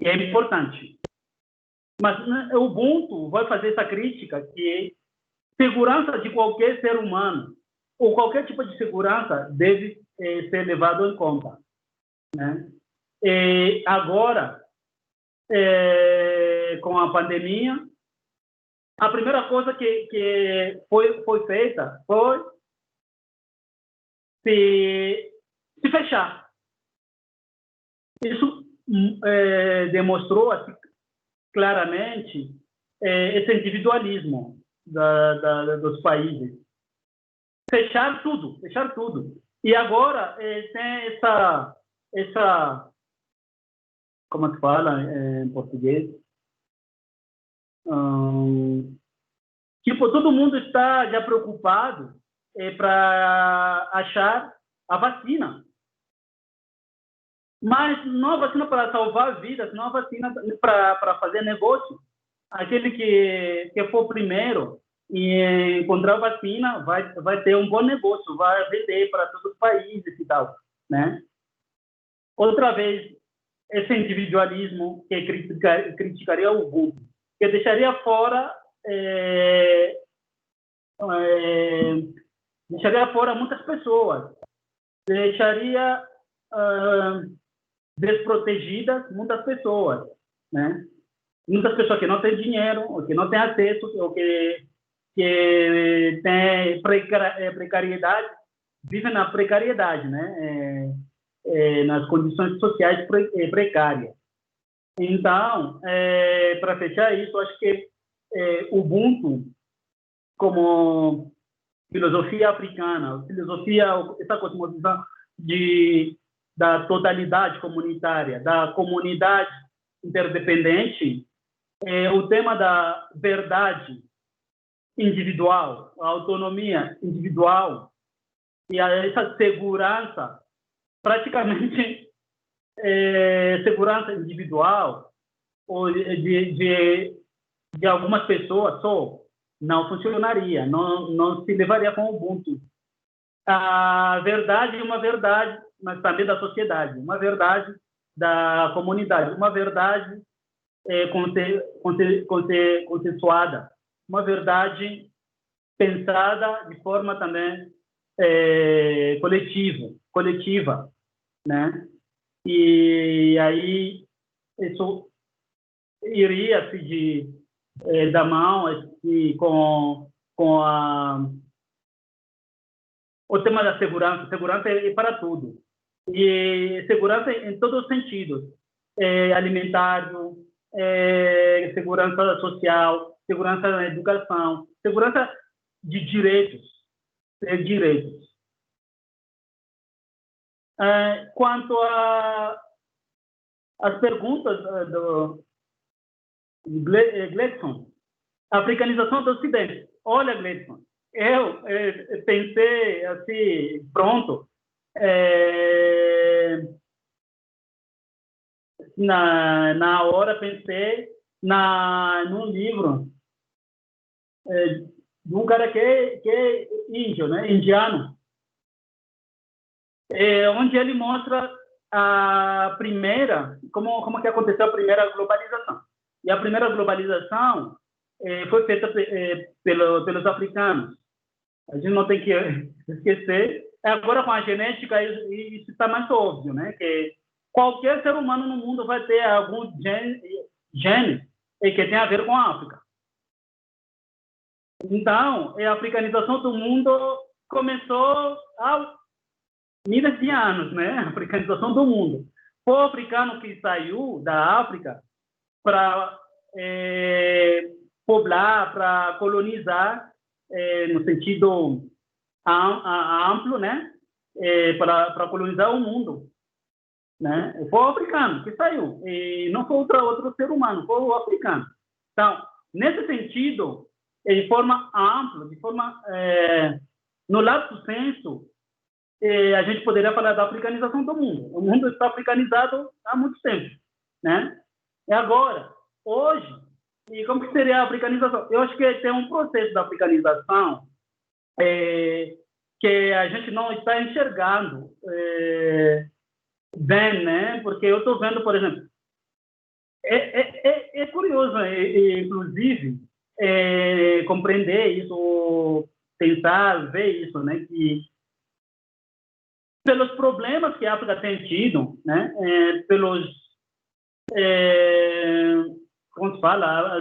é importante. Mas o Ubuntu vai fazer essa crítica que segurança de qualquer ser humano ou qualquer tipo de segurança deve ser levado em conta, né? Agora, com a pandemia, a primeira coisa que foi feita foi se fechar. Isso demonstrou assim, claramente esse individualismo dos países. Fechar tudo. E agora tem essa como se fala em português? Tipo, todo mundo está já preocupado para achar a vacina. Mas não a vacina para salvar vidas, não a vacina para fazer negócio. Aquele que for primeiro e encontrar a vacina vai ter um bom negócio, vai vender para todos os países e tal, né? Outra vez, esse individualismo que criticaria o Ubuntu, que deixaria fora muitas pessoas, deixaria desprotegidas muitas pessoas, né? Muitas pessoas que não têm dinheiro, ou que não têm acesso, ou que têm precariedade, vivem na precariedade, né? Nas condições sociais precárias. Então, para fechar isso, acho que o Ubuntu, como filosofia africana, essa cosmovisão da totalidade comunitária, da comunidade interdependente, o tema da verdade individual, a autonomia individual e essa segurança, praticamente segurança individual ou de algumas pessoas só, não funcionaria, não se levaria com o Ubuntu. A verdade é uma verdade, mas também da sociedade, uma verdade da comunidade, uma verdade consensuada, uma verdade pensada de forma também coletiva, né? E aí isso iria se da mão com o tema da segurança. Segurança é para tudo. E segurança em todos os sentidos. Alimentário, segurança social, segurança na educação, segurança de direitos. Quanto às perguntas do Gleidson, africanização do Ocidente. Olha, Gleidson, eu pensei assim, pronto, na hora pensei num livro de um cara que é índio, né, indiano, onde ele mostra a primeira, como que aconteceu a primeira globalização. E a primeira globalização foi feita pelos africanos. A gente não tem que esquecer. Agora, com a genética, isso está mais óbvio, né? Que qualquer ser humano no mundo vai ter algum gene que tem a ver com a África. Então, a africanização do mundo começou há milhares de anos, né? A africanização do mundo. Foi o africano que saiu da África para poblar, para colonizar, no sentido amplo, né? Para colonizar o mundo, né? Foi o africano que saiu, e não foi outro ser humano, foi o africano. Então, nesse sentido, de forma ampla, no lapso senso, a gente poderia falar da africanização do mundo. O mundo está africanizado há muito tempo, né? E agora, hoje, e como que seria a africanização? Eu acho que tem um processo da africanização que a gente não está enxergando bem, né? Porque eu estou vendo, por exemplo, é curioso, inclusive, compreender isso, tentar ver isso, né? Que pelos problemas que a África tem tido, né? Como se fala,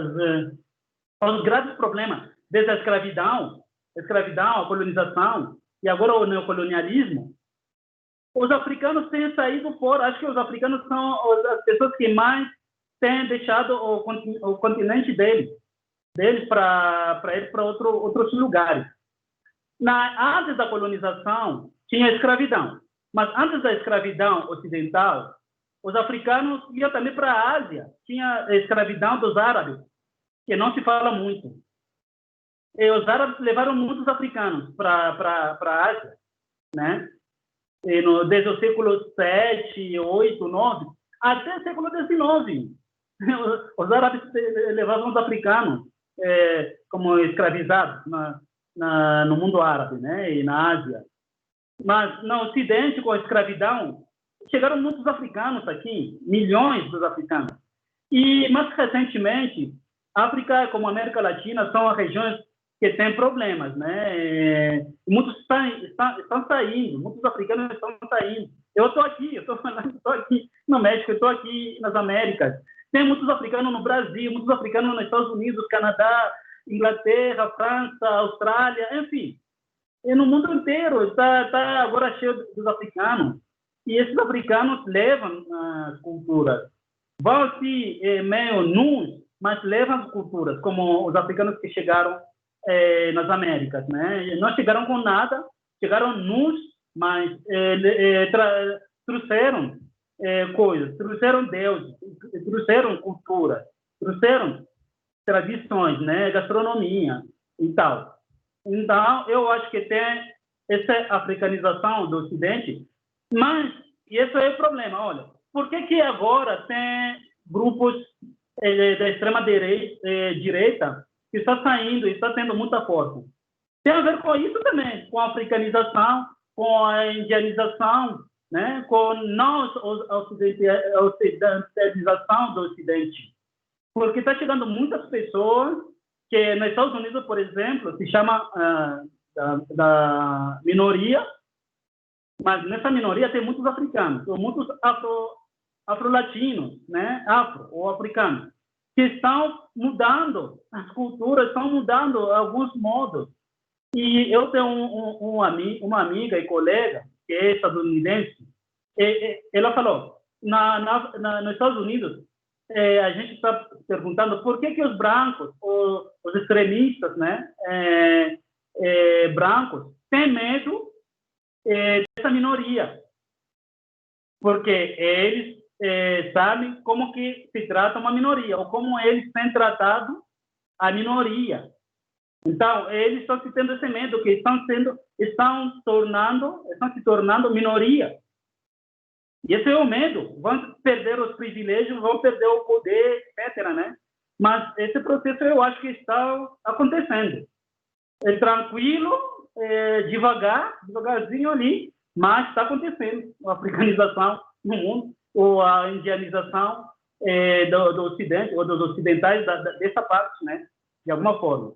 os graves problemas, desde a escravidão, a colonização e agora o neocolonialismo, os africanos têm saído fora. Acho que os africanos são as pessoas que mais têm deixado o continente deles para ir para outros lugares. Antes da colonização, tinha escravidão, mas antes da escravidão ocidental, os africanos iam também para a Ásia. Tinha a escravidão dos árabes, que não se fala muito. E os árabes levaram muitos africanos para a Ásia, né? Desde o século 7, 8, 9, até o século 19. Os árabes levavam os africanos como escravizados no mundo árabe, né? E na Ásia. Mas no Ocidente, com a escravidão, chegaram muitos africanos aqui, milhões dos africanos. E mais recentemente, África, como América Latina, são as regiões que têm problemas, né? Muitos estão saindo, muitos africanos estão saindo. Eu estou aqui no México, eu estou aqui nas Américas. Tem muitos africanos no Brasil, muitos africanos nos Estados Unidos, Canadá, Inglaterra, França, Austrália, enfim. E no mundo inteiro está agora cheio dos africanos. E esses africanos levam as culturas. Vão assim, meio nus, mas levam as culturas, como os africanos que chegaram nas Américas, né? Não chegaram com nada, chegaram nus, mas trouxeram coisas, trouxeram deuses, trouxeram cultura, trouxeram tradições, né? Gastronomia e tal. Então, eu acho que tem essa africanização do Ocidente, mas esse é o problema. Olha, por que agora tem grupos da extrema-direita que está saindo e está tendo muita força? Tem a ver com isso também, com a africanização, com a indianização, né? Com não a ocidentalização do Ocidente. Porque está chegando muitas pessoas que nos Estados Unidos, por exemplo, se chama da minoria, mas nessa minoria tem muitos africanos, ou muitos afro-latinos, né? Afro ou africanos, que estão mudando as culturas, estão mudando alguns modos. E eu tenho uma amiga e colega que é estadunidense, ela falou, nos Estados Unidos, a gente está perguntando por que os brancos, os extremistas, né, brancos, têm medo dessa minoria, porque eles sabem como que se trata uma minoria, ou como eles têm tratado a minoria. Então, eles estão tendo esse medo, que estão se tornando minoria. E esse é o medo. Vão perder os privilégios, vão perder o poder, etc., né? Mas esse processo eu acho que está acontecendo. É tranquilo, devagarzinho ali, mas está acontecendo a africanização no mundo, ou a indianização do Ocidente, ou dos ocidentais dessa parte, né? De alguma forma.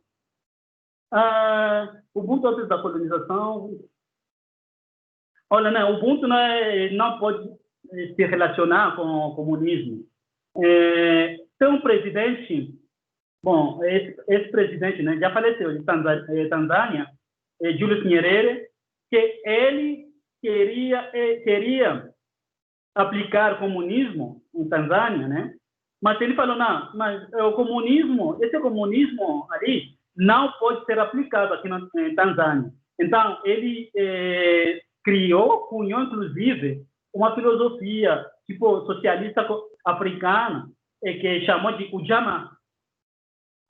O Ubuntu antes da colonização... Olha, né, o Ubuntu não pode se relacionar com o comunismo. Tem um presidente, bom, esse presidente, né, já faleceu, de Tanzânia, Julius Nyerere, que ele queria aplicar comunismo em Tanzânia, né? Mas ele falou, não, mas esse comunismo ali não pode ser aplicado aqui em Tanzânia. Então, ele cunhou, inclusive, uma filosofia tipo socialista africana, que chamou de Ujamaa.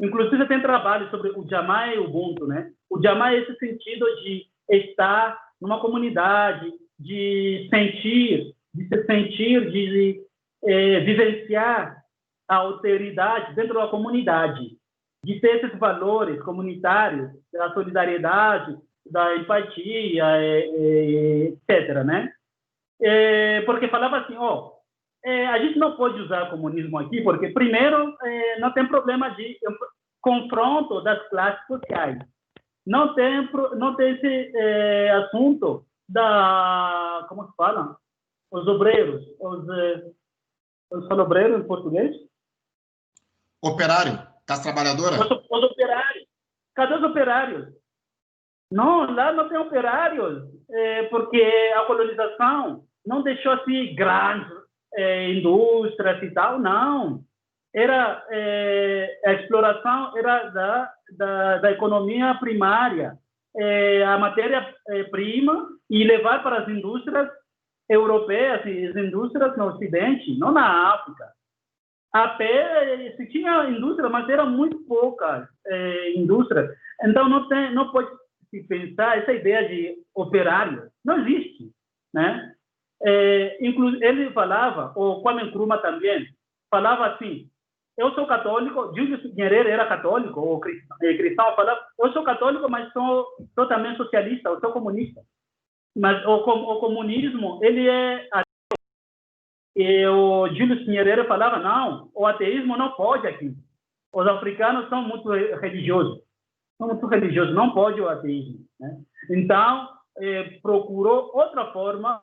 Inclusive, tem trabalho sobre o Ujamaa e o Ubuntu, né? O Ujamaa é esse sentido de estar numa comunidade, de vivenciar a alteridade dentro da comunidade, de ter esses valores comunitários, da solidariedade, da empatia, etc., né? Porque falava assim, a gente não pode usar comunismo aqui, porque, primeiro, não tem problema de confronto das classes sociais. Não tem esse assunto como se fala? Os obreiros, os obreiros em português? Operário, classe trabalhadora? Os operários. Cadê os operários? Não, lá não tem operários, porque a colonização não deixou assim grandes indústrias e tal, não. A exploração era da economia primária, a matéria-prima, e levar para as indústrias europeias e as indústrias no Ocidente, não na África. Até se tinha indústria, mas eram muito poucas indústrias. Então, não pode se pensar essa ideia de operário. Não existe, né? Ele falava, o Kwame Nkrumah também, falava assim, eu sou católico, Julius Nyerere era católico, ou cristão, falava, eu sou católico, mas sou também socialista, eu sou comunista. Mas o comunismo, ele é ateu. E o Julius Nyerere falava, não, o ateísmo não pode aqui. Os africanos são muito religiosos. Não pode o ateísmo, né? Então, procurou outra forma,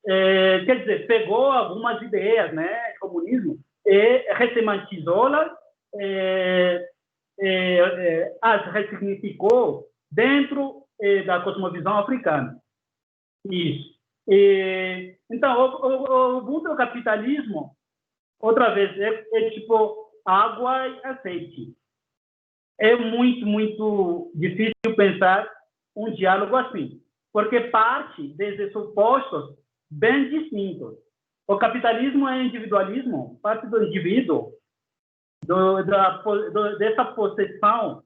quer dizer, pegou algumas ideias, né, comunismo, e ressemantizou-las, as ressignificou dentro da cosmovisão africana. Isso. Então, o Ubuntu é o capitalismo, outra vez, é tipo água e azeite. É muito, muito difícil pensar um diálogo assim, porque parte desses supostos bem distintos. O capitalismo é individualismo, parte do indivíduo, dessa possessão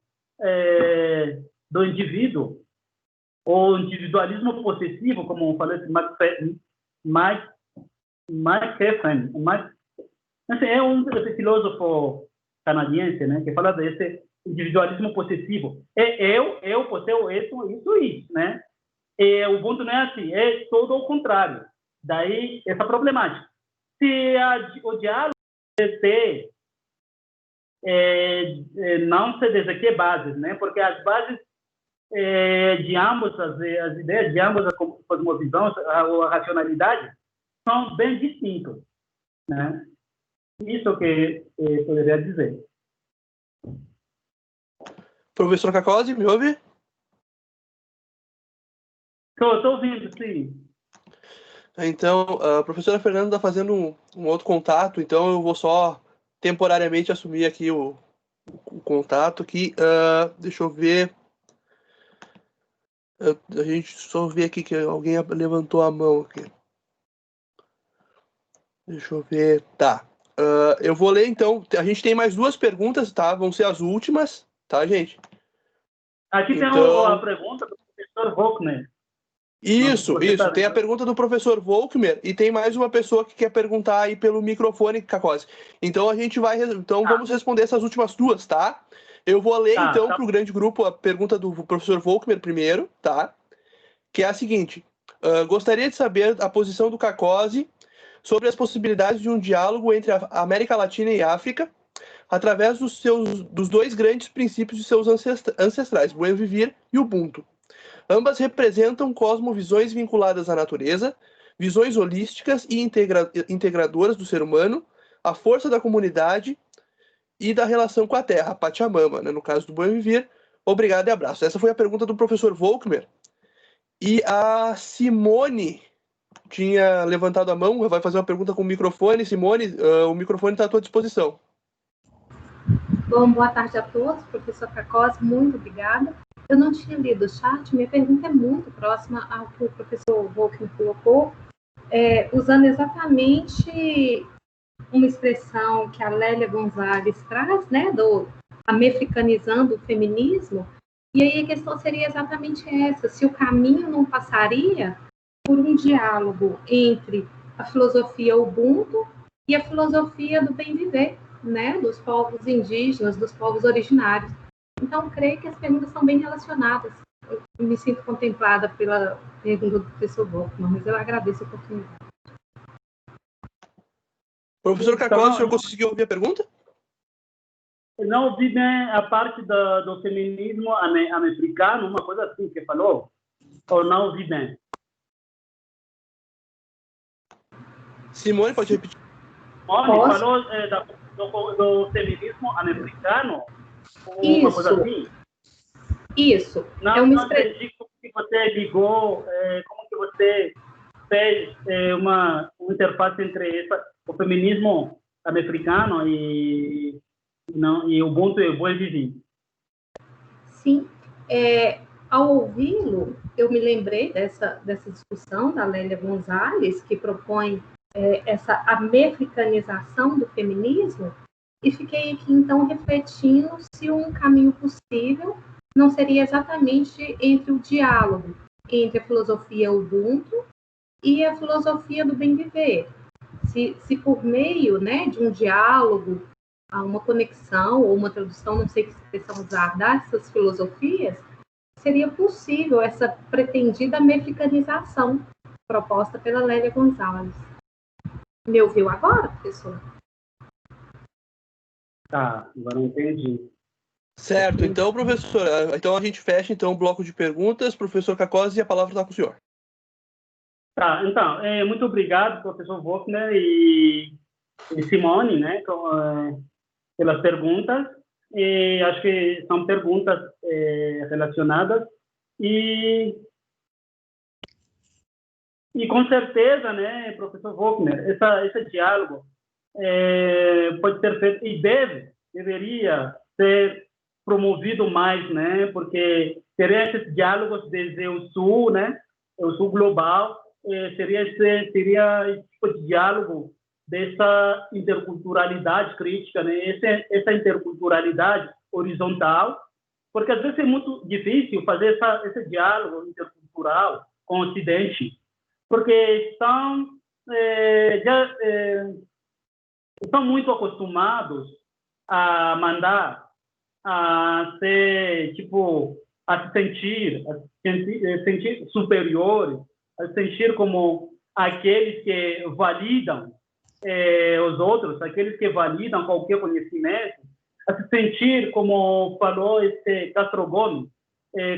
do indivíduo, o individualismo possessivo, como eu falei, Mike Heffernan, é um filósofo canadiense, né, que fala desse individualismo possessivo. Eu posseo isso, né? E o Ubuntu não é assim, é todo o contrário. Daí, essa problemática. Se o diálogo não se desequer bases, né? Porque as bases de ambos, as ideias de ambos, a cosmovisão, a racionalidade, são bem distintas, né? Isso que eu poderia dizer. Professor Cacozzi, me ouve? Estou ouvindo, sim. Então, a professora Fernanda está fazendo um outro contato, então eu vou só temporariamente assumir aqui o contato aqui. Deixa eu ver. A gente só vê aqui que alguém levantou a mão aqui. Deixa eu ver. Tá. Eu vou ler, então. A gente tem mais 2 perguntas, tá? Vão ser as últimas, tá, gente? Aqui então... tem a pergunta do professor Volkmer. Isso. Tem a pergunta do professor Volkmer e tem mais uma pessoa que quer perguntar aí pelo microfone, Cacozzi. Então a gente vai... Então vamos responder essas últimas 2, tá? Eu vou ler, então, para o grande grupo a pergunta do professor Volkmer primeiro, tá? Que é a seguinte. Gostaria de saber a posição do Cacozzi sobre as possibilidades de um diálogo entre a América Latina e a África através dos 2 grandes princípios de seus ancestrais, Buen Vivir e Ubuntu. Ambas representam cosmovisões vinculadas à natureza, visões holísticas e integradoras do ser humano, a força da comunidade e da relação com a terra, a Pachamama, né, no caso do Buen Vivir. Obrigado e abraço. Essa foi a pergunta do professor Volkmer. E a Simone tinha levantado a mão, vai fazer uma pergunta com o microfone. Simone, o microfone está à tua disposição. Bom, boa tarde a todos. Professor Cacozzi, muito obrigada. Eu não tinha lido o chat, minha pergunta é muito próxima ao que o professor Volkmer colocou, usando exatamente uma expressão que a Lélia Gonzalez traz, né, do americanizando o feminismo, e aí a questão seria exatamente essa, se o caminho não passaria por um diálogo entre a filosofia Ubuntu e a filosofia do bem viver, né, dos povos indígenas, dos povos originários. Então, creio que as perguntas são bem relacionadas. Eu me sinto contemplada pela pergunta do professor Volkmer, mas eu agradeço a oportunidade. Professor Cacozzi, o senhor conseguiu ouvir a pergunta? Não ouvi bem a parte do feminismo americano, uma coisa assim que falou, ou não ouvi bem? Simone, pode repetir? Simone falou do feminismo americano? Uma coisa assim? Isso. Não, como que você ligou, como que você fez uma interface entre o feminismo americano e o Ubuntu e o Buen Vivir? Sim. ao ouvi-lo, eu me lembrei dessa discussão da Lélia Gonzalez, que propõe a mexicanização do feminismo, e fiquei aqui, então, refletindo se um caminho possível não seria exatamente entre o diálogo entre a filosofia Ubuntu e a filosofia do bem viver. Se por meio, né, de um diálogo, uma conexão ou uma tradução, não sei que expressão usar, dessas filosofias, seria possível essa pretendida mexicanização proposta pela Lélia Gonzalez. Me ouviu agora, professor? Tá, agora eu entendi. Certo, então, professor, então a gente fecha então o bloco de perguntas. Professor Cacozzi, a palavra está com o senhor. Tá, então, muito obrigado, professor Wolfner e Simone, né, pelas perguntas. E acho que são perguntas relacionadas e com certeza, né, professor Wolfner, esse diálogo pode ser feito e deveria ser promovido mais, né, porque teria esses diálogos desde o Sul, né, o Sul global, seria esse tipo de diálogo dessa interculturalidade crítica, né, essa interculturalidade horizontal, porque às vezes é muito difícil fazer esse diálogo intercultural com o Ocidente, porque estão muito acostumados a mandar, a ser, tipo, a se sentir superiores, a se sentir como aqueles que validam os outros, aqueles que validam qualquer conhecimento, a se sentir, como falou esse Castro Gomes,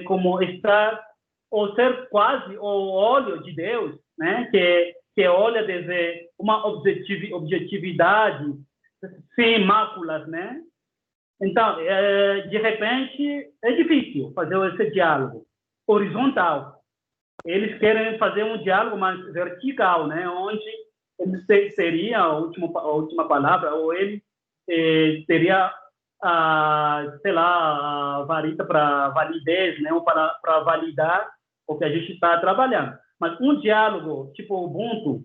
como estar, ou ser quase o olho de Deus, né? Que olha desde uma objetividade sem máculas, né? Então, de repente, é difícil fazer esse diálogo horizontal. Eles querem fazer um diálogo mais vertical, né? Onde ele seria a última palavra, ou ele teria sei lá, a varita para validez, né? Ou para validar o que a gente está trabalhando. Mas um diálogo tipo Ubuntu,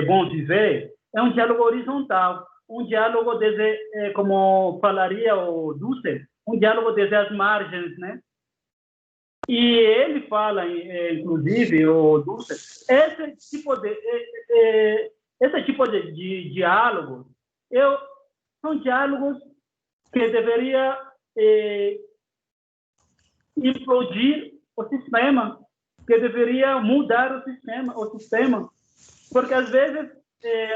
Bom Viver, é um diálogo horizontal, um diálogo desde, como falaria o Dussel, um diálogo desde as margens, né? E ele fala, inclusive, o Dussel, esse tipo de diálogo são diálogos que deveria implodir o sistema, que deveria mudar o sistema, porque às vezes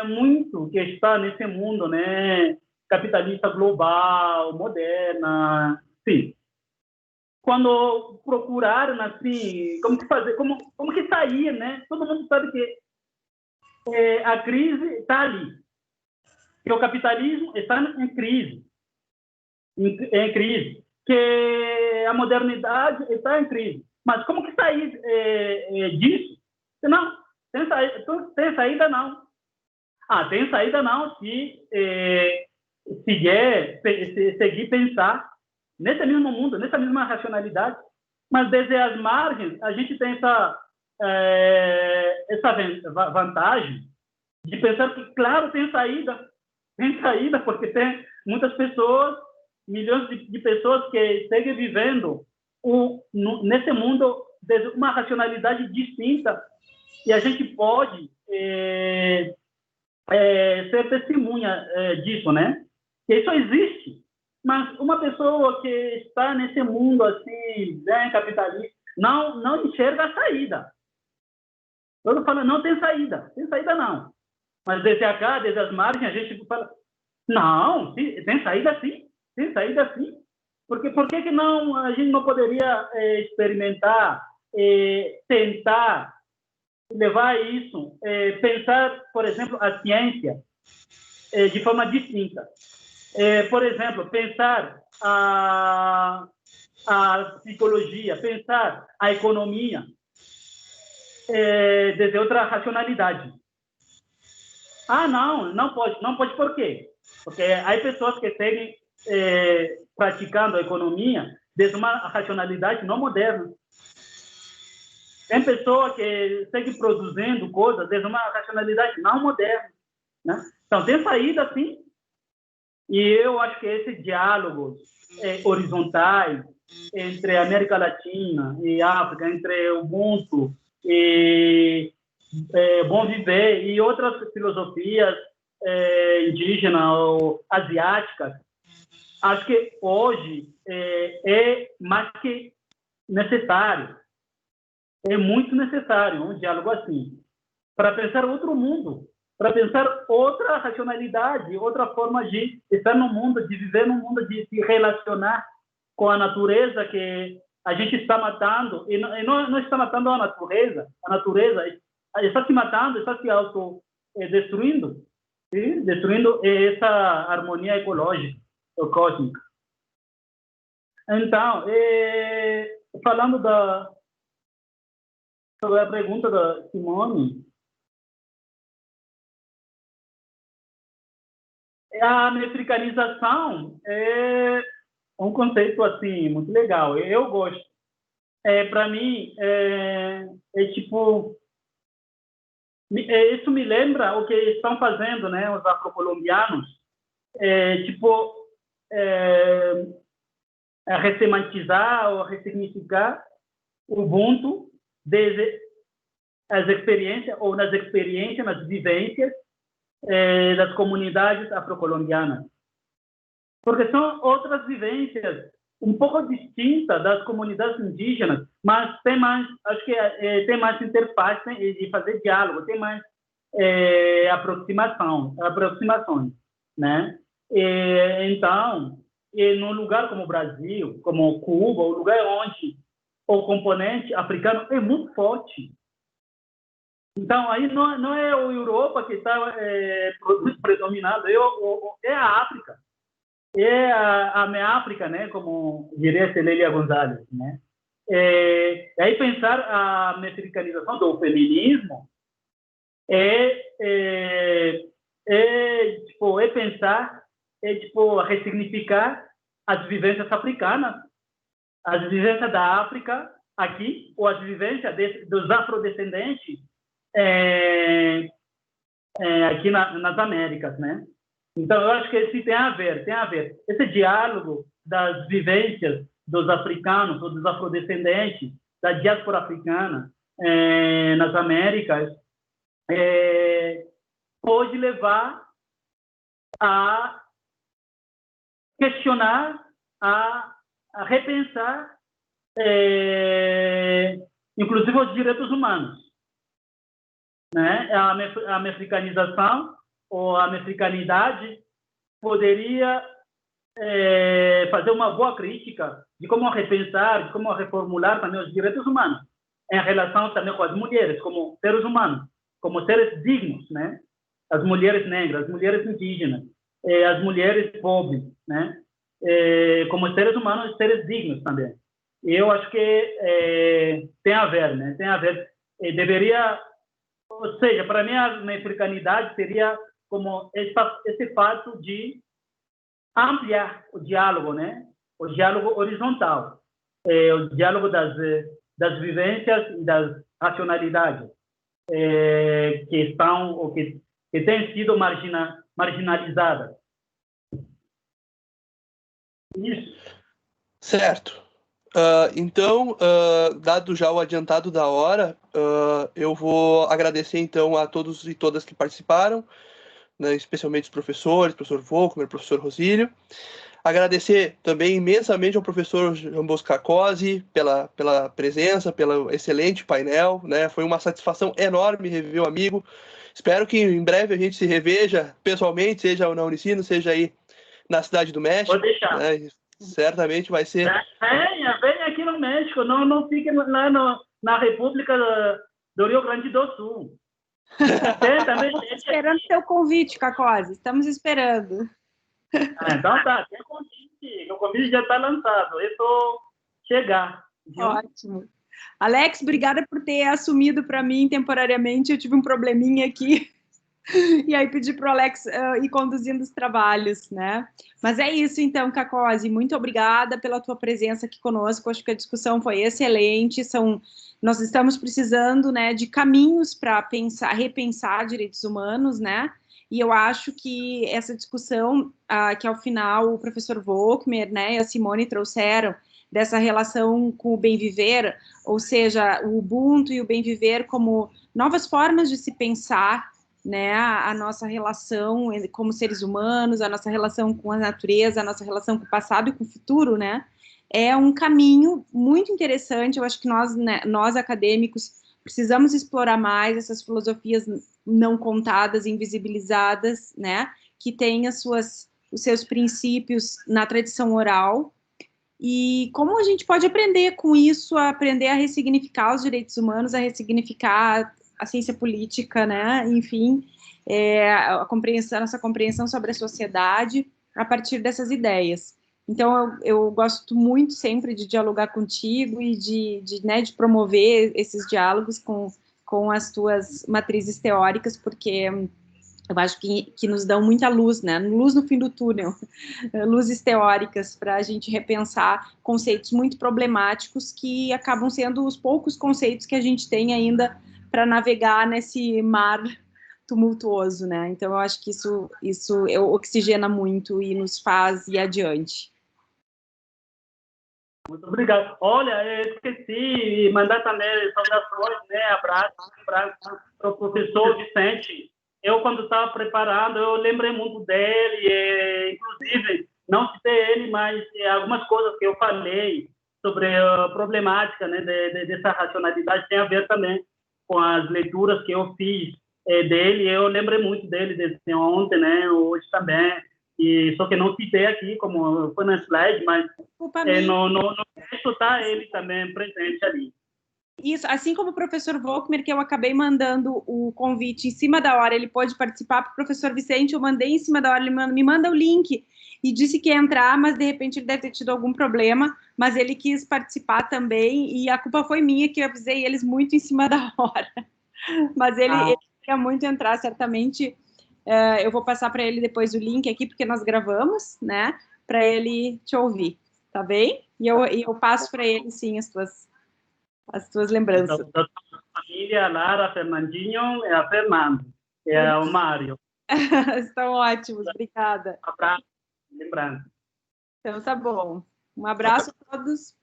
muito que está nesse mundo, né, capitalista global, moderna, sim. Quando procuraram assim, como que fazer, como que sair, né? Todo mundo sabe que a crise está ali, que o capitalismo está em crise, que a modernidade está em crise. Mas como que sair disso? Não, tem saída não. Tem saída não se seguir pensar nesse mesmo mundo, nessa mesma racionalidade. Mas desde as margens, a gente tem essa vantagem de pensar que, claro, tem saída, porque tem muitas pessoas, milhões de pessoas que seguem vivendo nesse mundo desde uma racionalidade distinta, e a gente pode ser testemunha disso, né? Que isso existe, mas uma pessoa que está nesse mundo assim, né, capitalista, não enxerga a saída. Todo fala, não tem saída não. Mas desde acá, desde as margens, a gente fala, não, tem saída sim. Porque por que não, a gente não poderia experimentar, tentar levar isso, pensar, por exemplo, a ciência de forma distinta. Por exemplo, pensar a psicologia, pensar a economia desde outra racionalidade. Não pode por quê? Porque há pessoas que seguem praticando a economia desde uma racionalidade não moderna. Tem pessoa que segue produzindo coisas desde uma racionalidade não moderna, né? Então, tem saída, sim, e eu acho que esse diálogo horizontais entre América Latina e África, entre Ubuntu e Bom Viver e outras filosofias indígenas ou asiáticas, acho que hoje é mais que necessário. É muito necessário um diálogo assim, para pensar outro mundo, para pensar outra racionalidade, outra forma de estar no mundo, de viver no mundo, de se relacionar com a natureza que a gente está matando. E não está matando a natureza está se matando, está se autodestruindo, destruindo essa harmonia ecológica ou cósmica. Então, falando sobre a pergunta da Simone, a americanização é um conceito assim muito legal. Eu gosto. Para mim, tipo, isso me lembra o que estão fazendo, né, os afrocolombianos, tipo, ressemantizar ou ressignificar o Ubuntu desde as experiências ou nas experiências, nas vivências das comunidades afrocolombianas, porque são outras vivências um pouco distintas das comunidades indígenas, mas tem mais, acho que tem mais interface de fazer diálogo, tem mais aproximações, né? Então, num lugar como o Brasil, como Cuba, um lugar onde o componente africano é muito forte. Então, aí não é a Europa que está predominando, é a África. É a minha África, né? Como diria Célia Gonzalez, né? Aí pensar a americanização do feminismo pensar, ressignificar as vivências africanas, as vivências da África aqui, ou as vivências dos afrodescendentes aqui nas Américas, né? Então, eu acho que isso tem a ver. Esse diálogo das vivências dos africanos ou dos afrodescendentes, da diáspora africana nas Américas, pode levar a questionar, a repensar, inclusive, os direitos humanos, né? A americanização ou a americanidade poderia fazer uma boa crítica de como repensar, de como reformular também os direitos humanos, em relação também com as mulheres, como seres humanos, como seres dignos, né? As mulheres negras, as mulheres indígenas, as mulheres pobres, né? Como seres humanos, seres dignos também. E eu acho que tem a ver, né? Tem a ver. Deveria, ou seja, para mim a africanidade seria como esse fato de ampliar o diálogo, né? O diálogo horizontal, o diálogo das vivências e das racionalidades que estão ou que têm sido marginalizadas. Isso. Certo. Então, dado já o adiantado da hora, eu vou agradecer então a todos e todas que participaram, né, especialmente os professores, professor Volkmer, professor Rosílio. Agradecer também imensamente ao professor Jean Bosco Carcosi pela presença, pelo excelente painel, né? Foi uma satisfação enorme rever o amigo. Espero que em breve a gente se reveja pessoalmente, seja na Unicino, seja aí na Cidade do México. Pode deixar. Né? Certamente vai ser. Venha aqui no México, não fique lá na República do Rio Grande do Sul. Estamos esperando seu convite, Carcosi. Estamos esperando. Então tá, tem convite. O convite já está lançado. É só chegar. Viu? Ótimo. Alex, obrigada por ter assumido para mim temporariamente. Eu tive um probleminha aqui. E aí pedir para o Alex ir conduzindo os trabalhos, né? Mas é isso, então, Cacozzi, muito obrigada pela tua presença aqui conosco, acho que a discussão foi excelente, nós estamos precisando, né, de caminhos para repensar direitos humanos, né? E eu acho que essa discussão, que ao final o professor Volkmer, né, e a Simone trouxeram, dessa relação com o bem viver, ou seja, o Ubuntu e o bem viver como novas formas de se pensar, né, a nossa relação como seres humanos, a nossa relação com a natureza, a nossa relação com o passado e com o futuro, né, é um caminho muito interessante. Eu acho que nós, né, nós acadêmicos, precisamos explorar mais essas filosofias não contadas, invisibilizadas, né, que têm os seus princípios na tradição oral, e como a gente pode aprender com isso, aprender a ressignificar os direitos humanos, a ressignificar a ciência política, né? Enfim, a nossa compreensão sobre a sociedade a partir dessas ideias. Então, eu gosto muito sempre de dialogar contigo e de promover esses diálogos com as tuas matrizes teóricas, porque eu acho que nos dão muita luz, né? Luz no fim do túnel, luzes teóricas para a gente repensar conceitos muito problemáticos que acabam sendo os poucos conceitos que a gente tem ainda para navegar nesse mar tumultuoso, né? Então, eu acho que isso oxigena muito e nos faz ir adiante. Muito obrigado. Olha, eu esqueci de mandar também saudações, né? Abraço para o professor Vicente. Eu, quando estava preparando, eu lembrei muito dele, inclusive, não citei ele, mas algumas coisas que eu falei sobre a problemática, né, dessa racionalidade tem a ver também com as leituras que eu fiz dele. Eu lembrei muito dele desde ontem, né, hoje também, só que não citei aqui, como foi na slide, mas no texto está ele também presente ali. Isso, assim como o professor Volkmer, que eu acabei mandando o convite em cima da hora, ele pôde participar, para o professor Vicente, eu mandei em cima da hora, ele me manda o link, e disse que ia entrar, mas de repente ele deve ter tido algum problema, mas ele quis participar também, e a culpa foi minha, que eu avisei eles muito em cima da hora. Mas ele queria muito entrar, certamente. Eu vou passar para ele depois o link aqui, porque nós gravamos, né, para ele te ouvir, tá bem? E eu passo para ele, sim, as tuas lembranças. Da família, Lara, Fernandinho e a Fernando, o Mário. Estão ótimos, obrigada. Um abraço, lembrança. Então, tá bom. Um abraço a todos.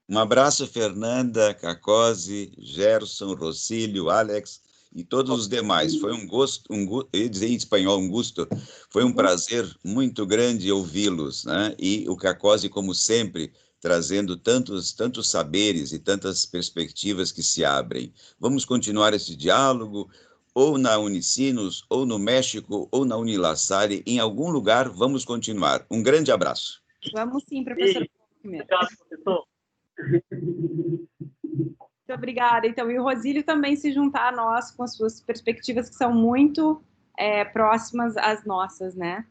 Um abraço, Fernanda, Cacozzi, Gerson, Rocílio, Alex e todos os demais. Foi um gosto, eu ia dizer em espanhol, um gusto. Foi um prazer muito grande ouvi-los, né? E o Cacozzi, como sempre, trazendo tantos saberes e tantas perspectivas que se abrem. Vamos continuar esse diálogo, ou na Unicinos, ou no México, ou na Unilassalle, em algum lugar vamos continuar. Um grande abraço. Vamos sim, professor. Obrigado, professor. Muito obrigada. Então, e o Rosílio também se juntar a nós com as suas perspectivas que são muito próximas às nossas, né?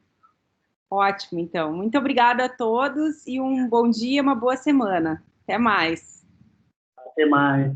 Ótimo, então. Muito obrigada a todos e um bom dia, uma boa semana. Até mais. Até mais.